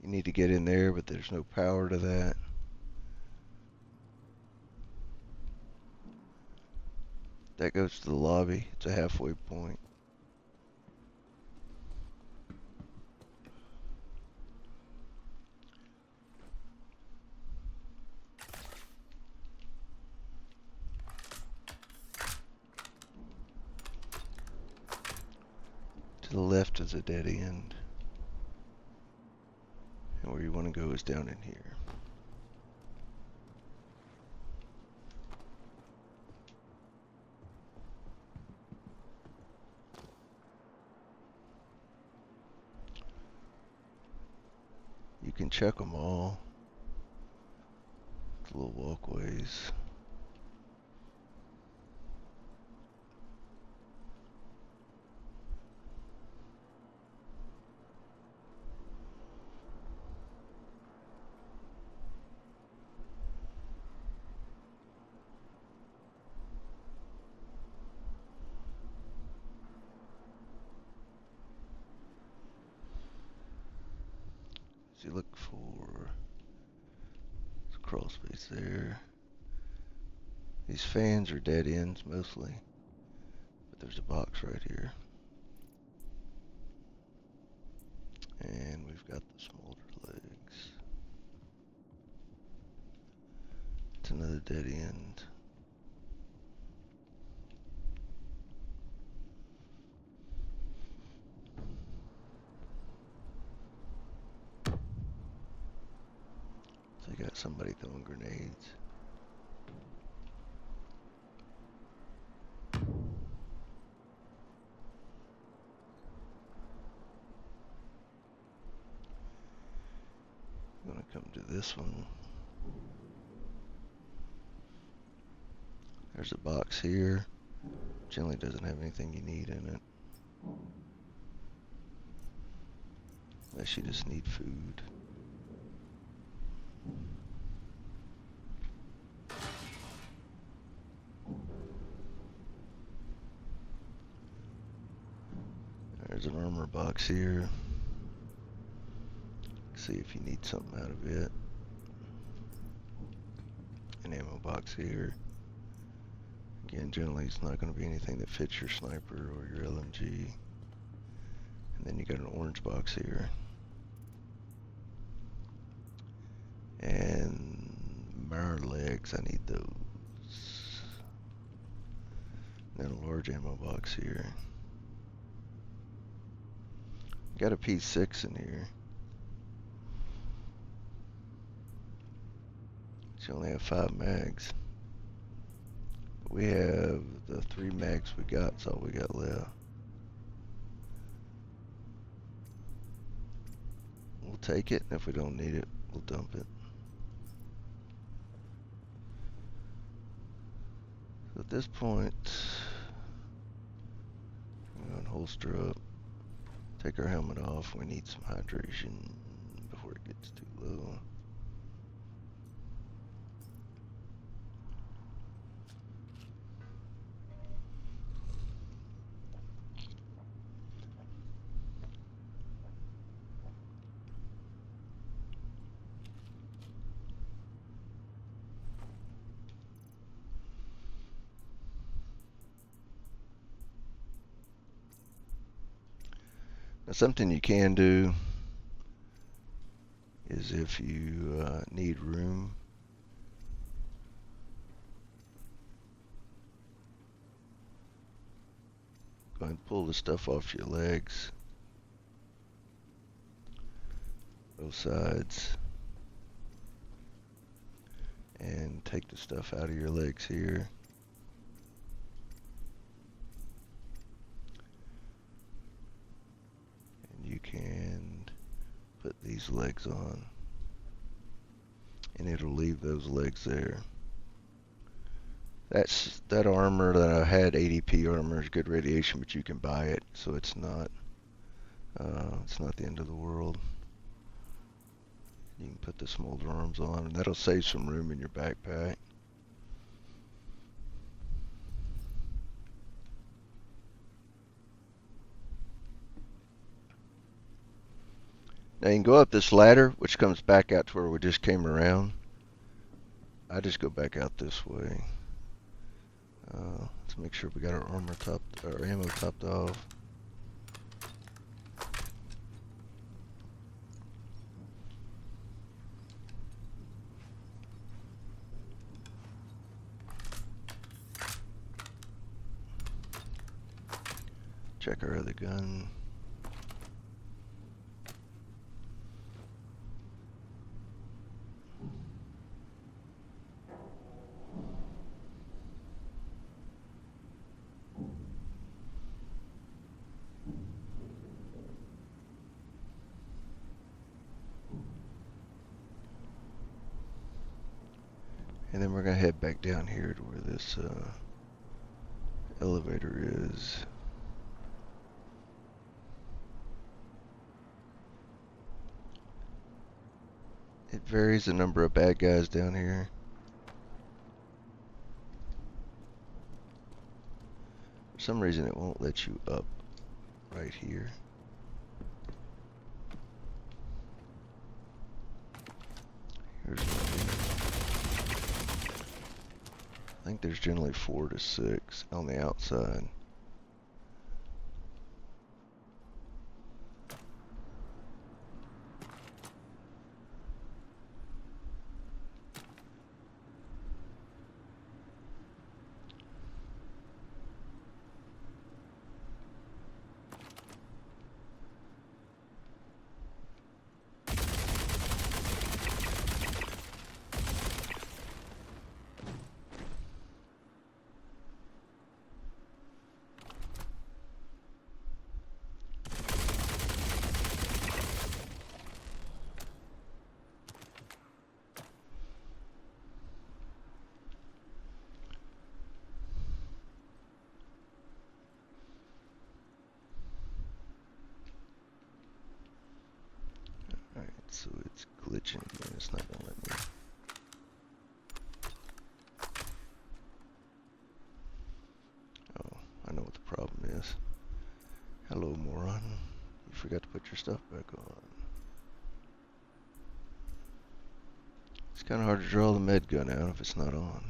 You need to get in there, but there's no power to that. That goes to the lobby. It's a halfway point. To the left is a dead end. And where you want to go is down in here. You can check them all. The little walkways. So you look for crawl space there. These fans are dead ends mostly, but there's a box right here. And we've got the smolder legs. It's another dead end. So you got somebody throwing grenades. I'm gonna come to this one. There's a box here. Generally doesn't have anything you need in it. Unless you just need food. There's an armor box here. See if you need something out of it. An ammo box here. Again, generally it's not going to be anything that fits your sniper or your LMG. And then you got an orange box here. And mirror legs, I need those. And then a large ammo box here. Got a P6 in here. You only have 5 mags. But we have the 3 mags we got, that's all we got left. We'll take it, and if we don't need it, we'll dump it. So at this point, we're going to holster up, take our helmet off. We need some hydration before it gets too low. Now, something you can do is if you need room, go ahead and pull the stuff off your legs, both sides, and take the stuff out of your legs here. And you can put these legs on, and it'll leave those legs there. That armor that I had, ADP armor, is good radiation, but you can buy it, so it's not the end of the world. You can put the smolder arms on, and that'll save some room in your backpack. Now you can go up this ladder, which comes back out to where we just came around. I just go back out this way. Let's make sure we got our ammo topped off. Check our other gun. And then we're going to head back down here to where this elevator is. It varies the number of bad guys down here. For some reason it won't let you up right here. Here's one. I think there's generally 4 to 6 on the outside. Alright, so it's glitching again. It's not gonna let me. Oh, I know what the problem is. Hello, moron. You forgot to put your stuff back on. It's kind of hard to draw the med gun out if it's not on.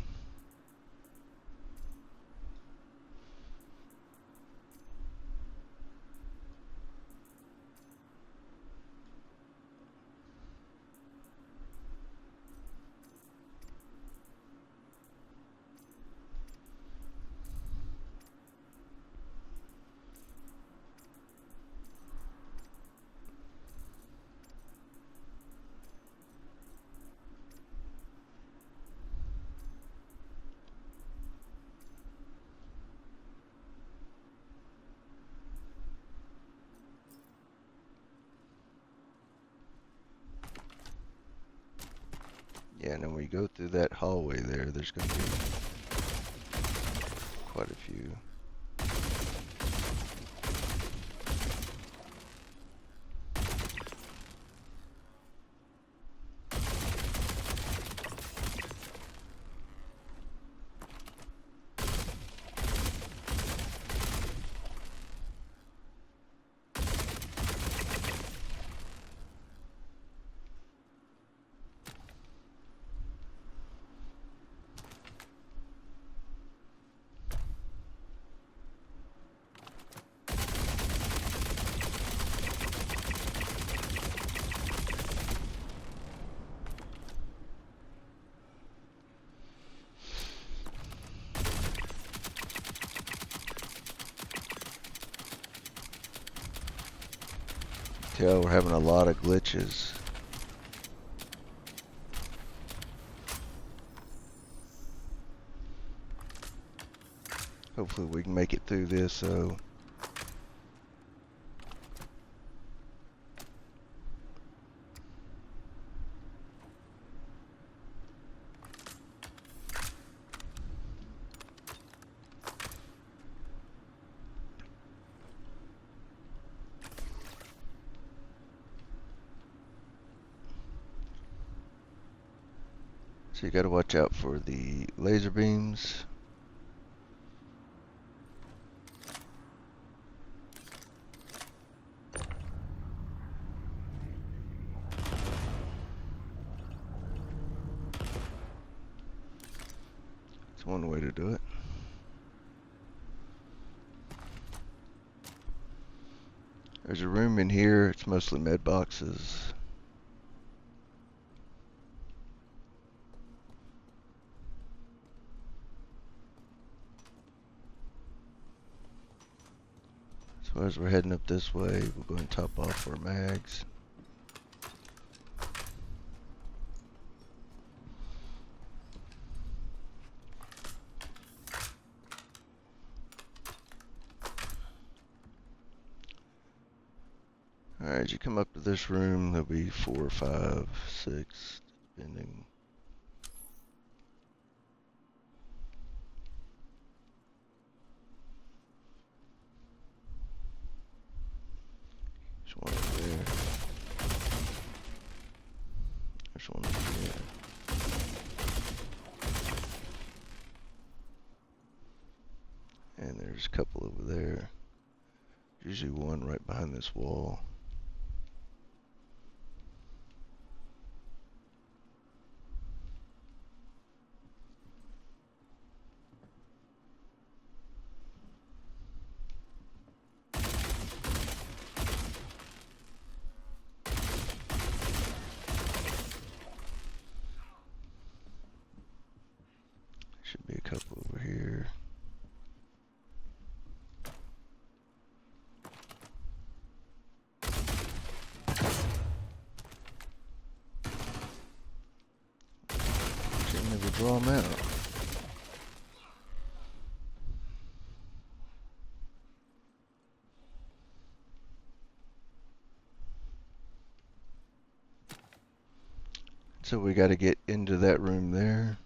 Yeah, and then when you go through that hallway there, there's going to be quite a few. tell we're having a lot of glitches. Hopefully we can make it through this, so. So you gotta watch out for the laser beams. It's one way to do it. There's a room in here, it's mostly med boxes. So as we're heading up this way, we'll go and top off our mags. Alright, as you come up to this room, there'll be 4, 5, 6, depending. There's one over there. There's one over there. And there's a couple over there. Usually one right behind this wall. Should be a couple over here. Can never draw them out. So we got to get into that room there.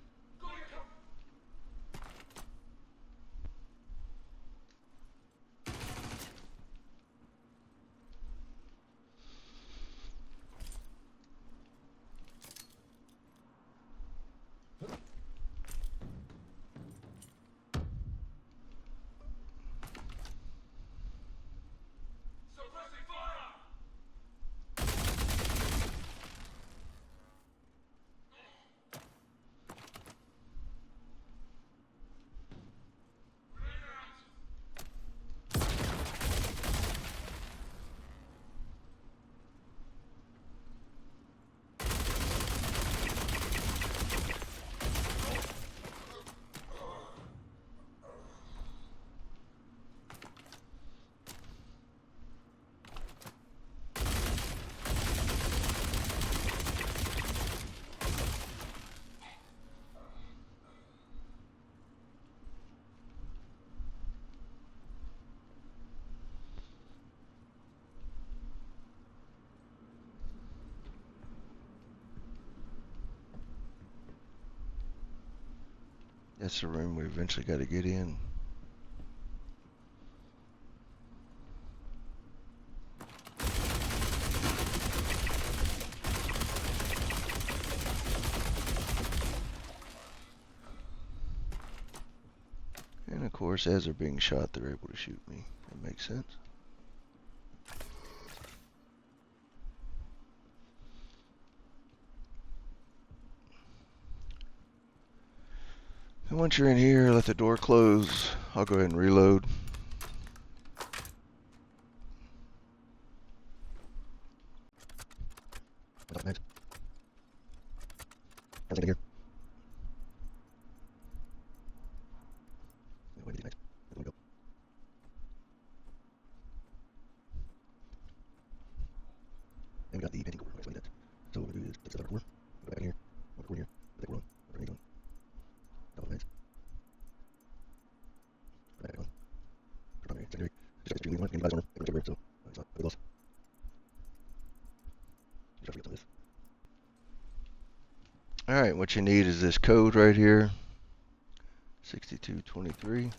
That's the room we eventually got to get in. And of course, as they're being shot, they're able to shoot me. That makes sense. And once you're in here, let the door close. I'll go ahead and reload. Next. Nothing here. Where do you next? Where do we go? we got the painting core. Explain that. So what we're gonna do is let's set our core. Go back in here. On the core here. Put that core on. Put our grenades on. Dollar grenades. Put that on. Primary, secondary. Just got the lead one. Anybody's armor. Everyone's everywhere. So it's not a loss. Just try to forget some of this. Alright, what you need is this code right here. 6223.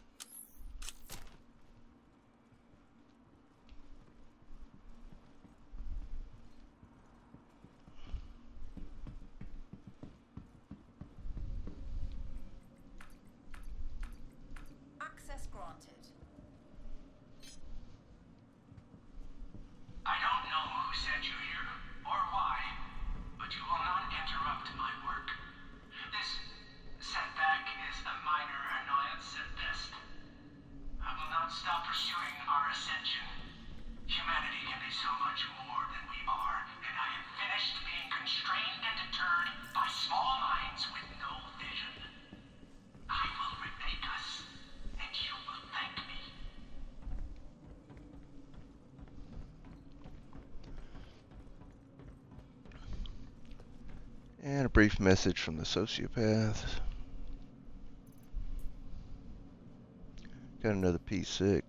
Access granted. I don't know who sent you here, or why, but you will not interrupt my work. This setback is a minor annoyance at best. I will not stop pursuing our ascension. Humanity can be so much more than we are, and I am finished being constrained and deterred by small minds with no vision. I will remake us, and you will thank me. And a brief message from the sociopath. Got another P6.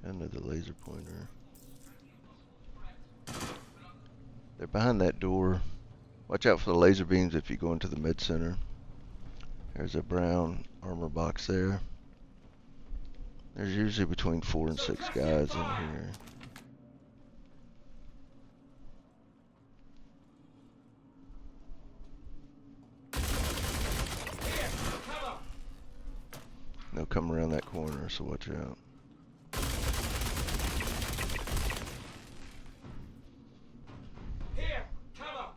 Got another laser pointer. They're behind that door. Watch out for the laser beams if you go into the med center. There's a brown armor box there. There's usually between 4 and 6 guys in here. They'll come around that corner, so watch out. Here, cover!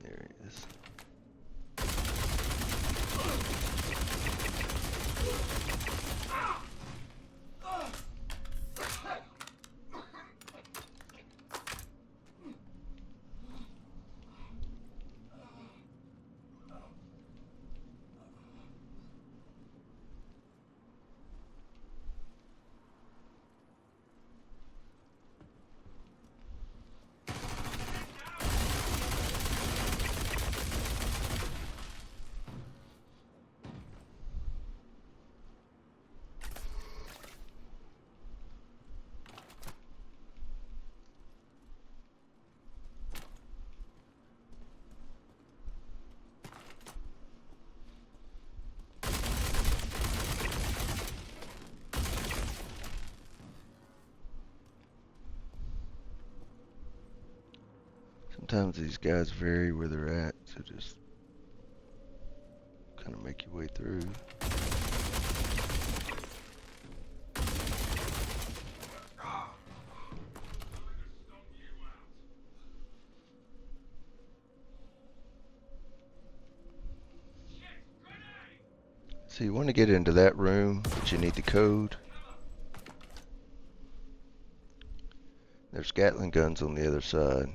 There he is. Sometimes these guys vary where they're at, so just kind of make your way through. So you want to get into that room, but you need the code. There's Gatling guns on the other side.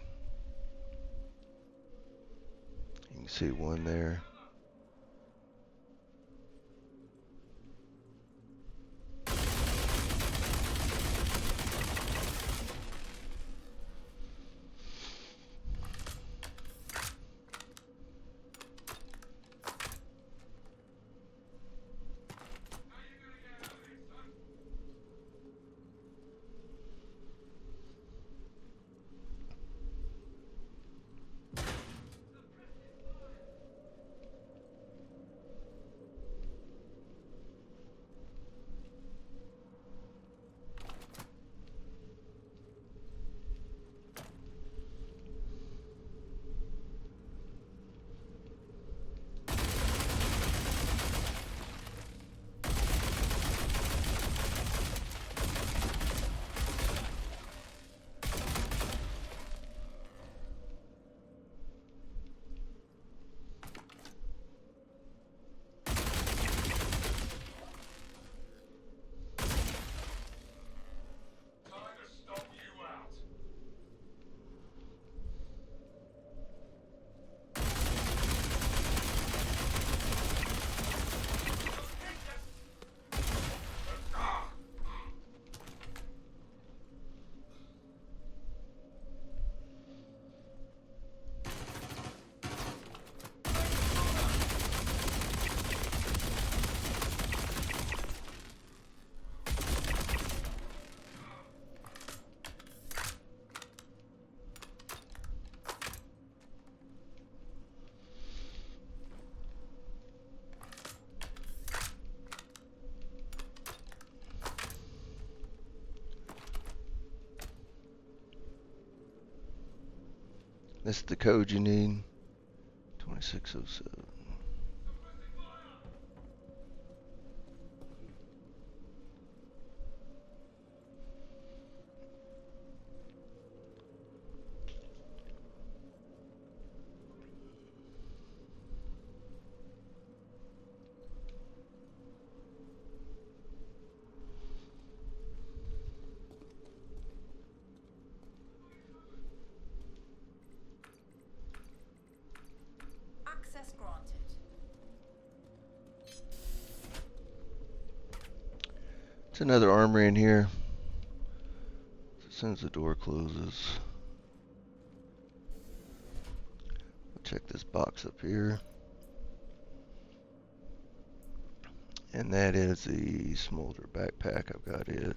You can see one there. This is the code you need. 2607. Access granted. It's another armory in here. As soon as the door closes, we'll check this box up here. And that is the smolder backpack. I've got it.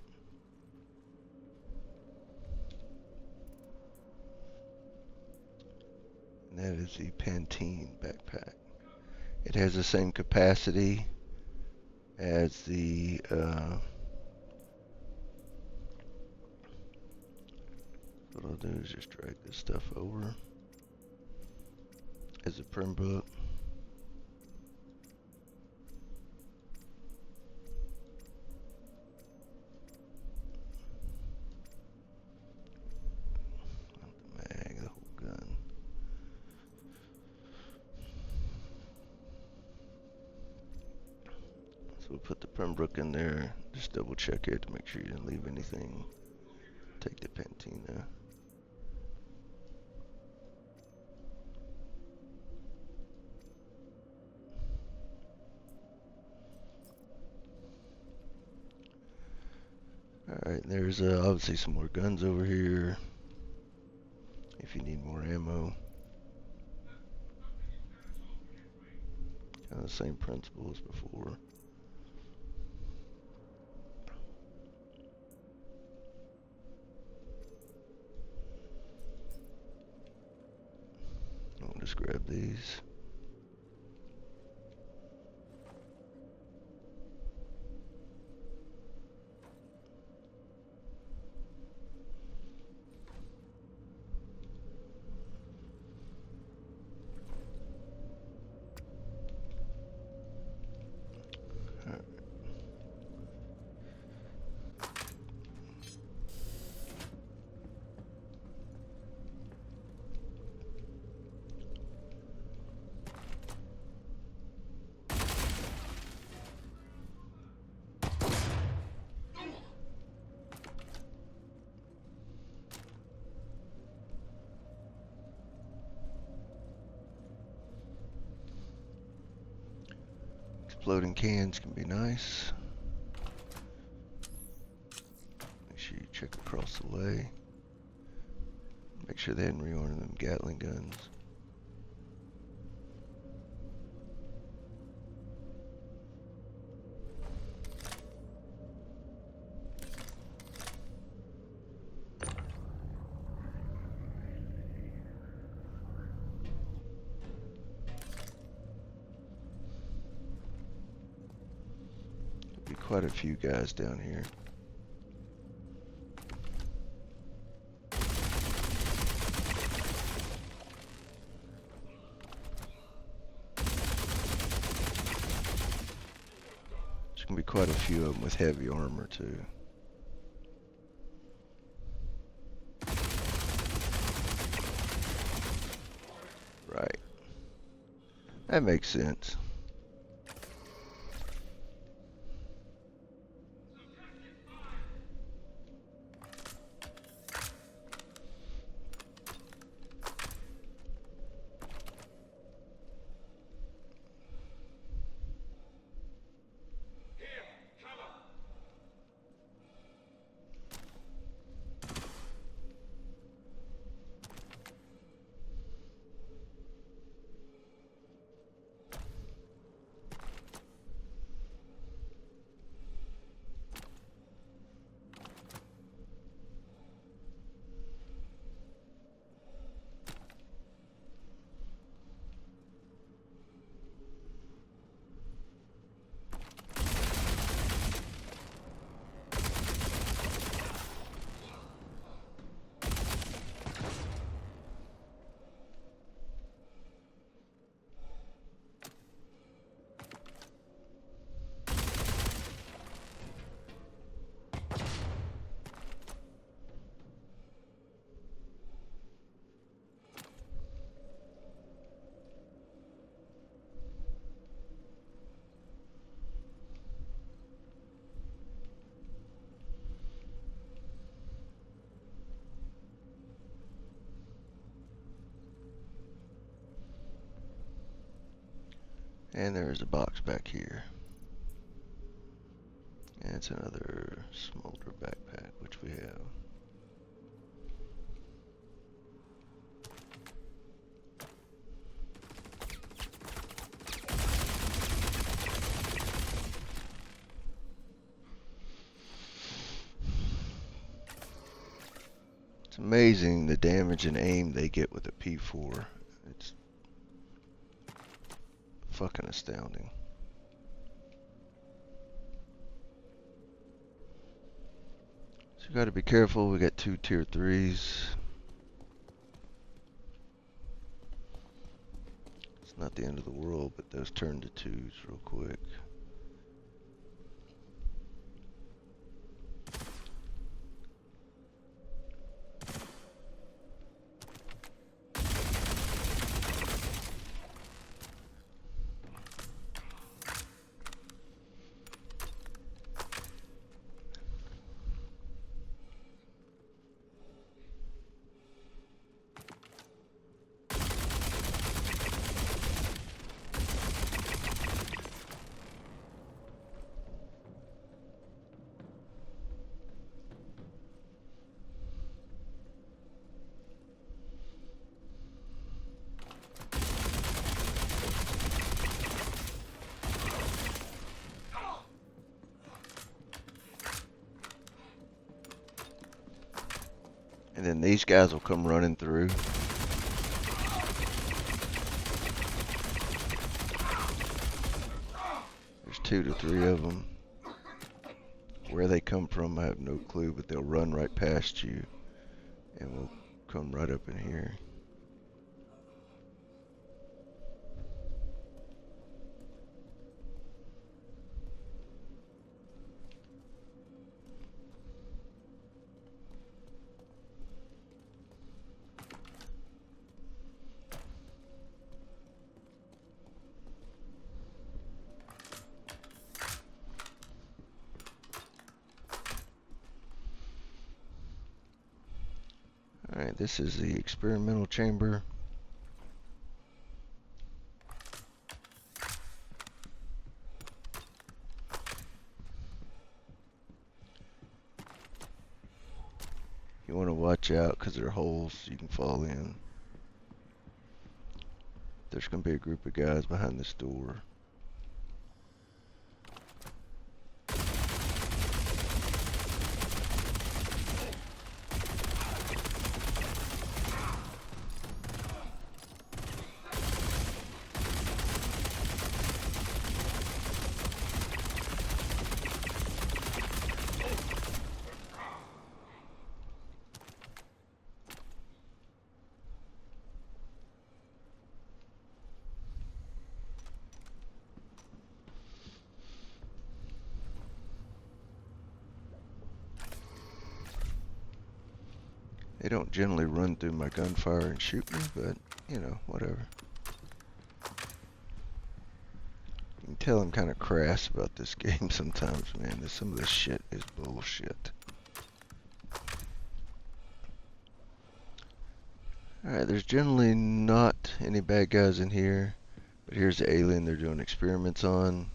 And that is the Pantene backpack. It has the same capacity as the what I'll do is just drag this stuff over as a prim book. Not the mag, the whole gun. So we'll put the Pembroke in there, just double check it to make sure you didn't leave anything. Take the Pantene there. Alright, there's obviously some more guns over here if you need more ammo. Kind of the same principle as before. I'll just grab these. Exploding cans can be nice. Make sure you check across the way. Make sure they hadn't reordered them Gatling guns. Quite a few guys down here. There's gonna be quite a few of them with heavy armor too. Right. That makes sense. And there's a box back here. And it's another smolder backpack, which we have. It's amazing the damage and aim they get with a P4. It's fucking astounding. So you gotta be careful. We got 2 tier 3s. It's not the end of the world, but those turn to 2s real quick. And then these guys will come running through. There's 2 to 3 of them. Where they come from, I have no clue, but they'll run right past you and will come right up in here. Alright, this is the experimental chamber. You want to watch out because there are holes you can fall in. There's going to be a group of guys behind this door. They don't generally run through my gunfire and shoot me, but, you know, whatever. You can tell I'm kind of crass about this game sometimes, man. Some of this shit is bullshit. Alright, there's generally not any bad guys in here. But here's the alien they're doing experiments on.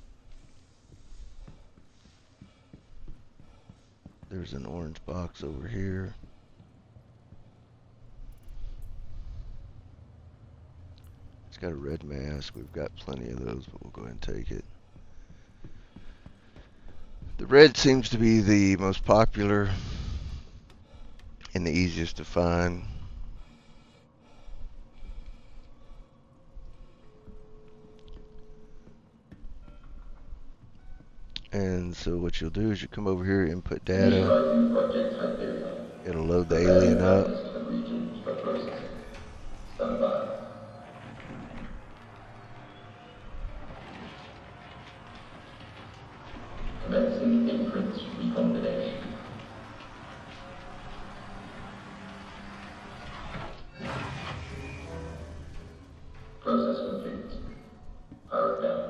There's an orange box over here. It's got a red mask. We've got plenty of those, but we'll go ahead and take it. The red seems to be the most popular and the easiest to find. And so what you'll do is you come over here, input data. Initializing Project Hyperion. It'll load the alien up. Preparing the region for processing. Stand by. Commencing imprints recombination. Process complete. Power down.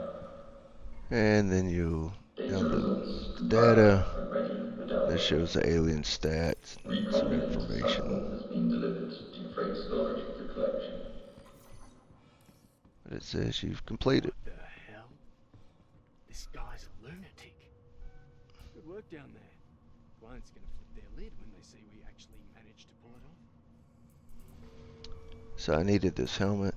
And then you'll Data download results the data. are ready for download. That shows the alien stats and some Recombinant information. sample has been delivered to freight storage for collection. But it says you've completed. What the hell? This guy's a lunatic. Good work down there. Client's gonna flip their lid when they see we actually managed to pull it off. So I needed this helmet.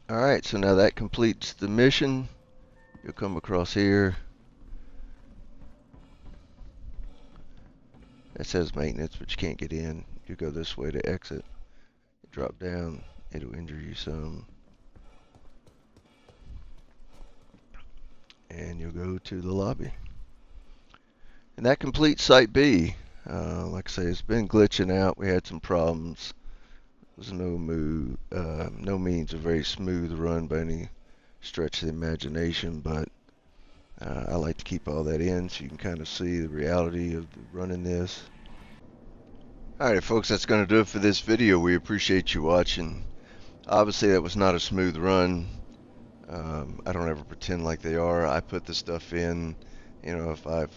Alright, so now that completes the mission. You'll come across here. It says maintenance, but you can't get in. You go this way to exit. You drop down, it'll injure you some. And you'll go to the lobby. And that completes Site B. Like I say, it's been glitching out. We had some problems. It was no means a very smooth run by any stretch of the imagination, but I like to keep all that in so you can kind of see the reality of running this. Alright folks, that's going to do it for this video. We appreciate you watching. Obviously that was not a smooth run. I don't ever pretend like they are. I put the stuff in. You know, if I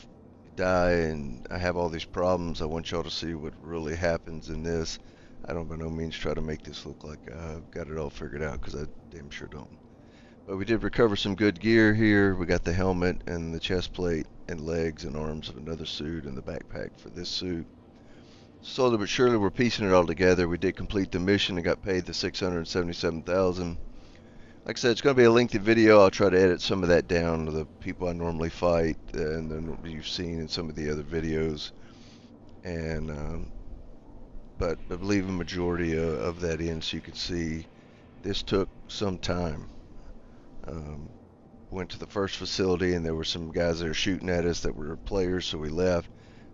die and I have all these problems, I want y'all to see what really happens in this. I don't by no means try to make this look like I've got it all figured out, because I damn sure don't. But we did recover some good gear here. We got the helmet and the chest plate and legs and arms of another suit and the backpack for this suit. Slowly but surely we're piecing it all together. We did complete the mission and got paid the $677,000. Like I said, it's going to be a lengthy video. I'll try to edit some of that down to the people I normally fight and then you've seen in some of the other videos. And but I believe a majority of that in, so you can see this took some time. Went to the first facility and there were some guys that were shooting at us that were players, so we left.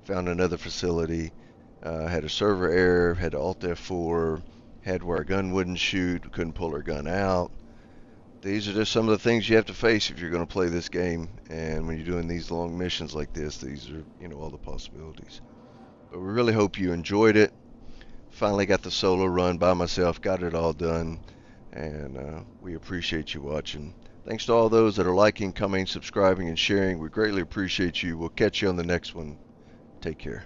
Found another facility. Had a server error, had to Alt F4, had where our gun wouldn't shoot, we couldn't pull our gun out. These are just some of the things you have to face if you're going to play this game, and when you're doing these long missions like this, these are, you know, all the possibilities. But we really hope you enjoyed it. Finally got the solo run by myself, got it all done, and we appreciate you watching. Thanks to all those that are liking, commenting, subscribing, and sharing. We greatly appreciate you. We'll catch you on the next one. Take care.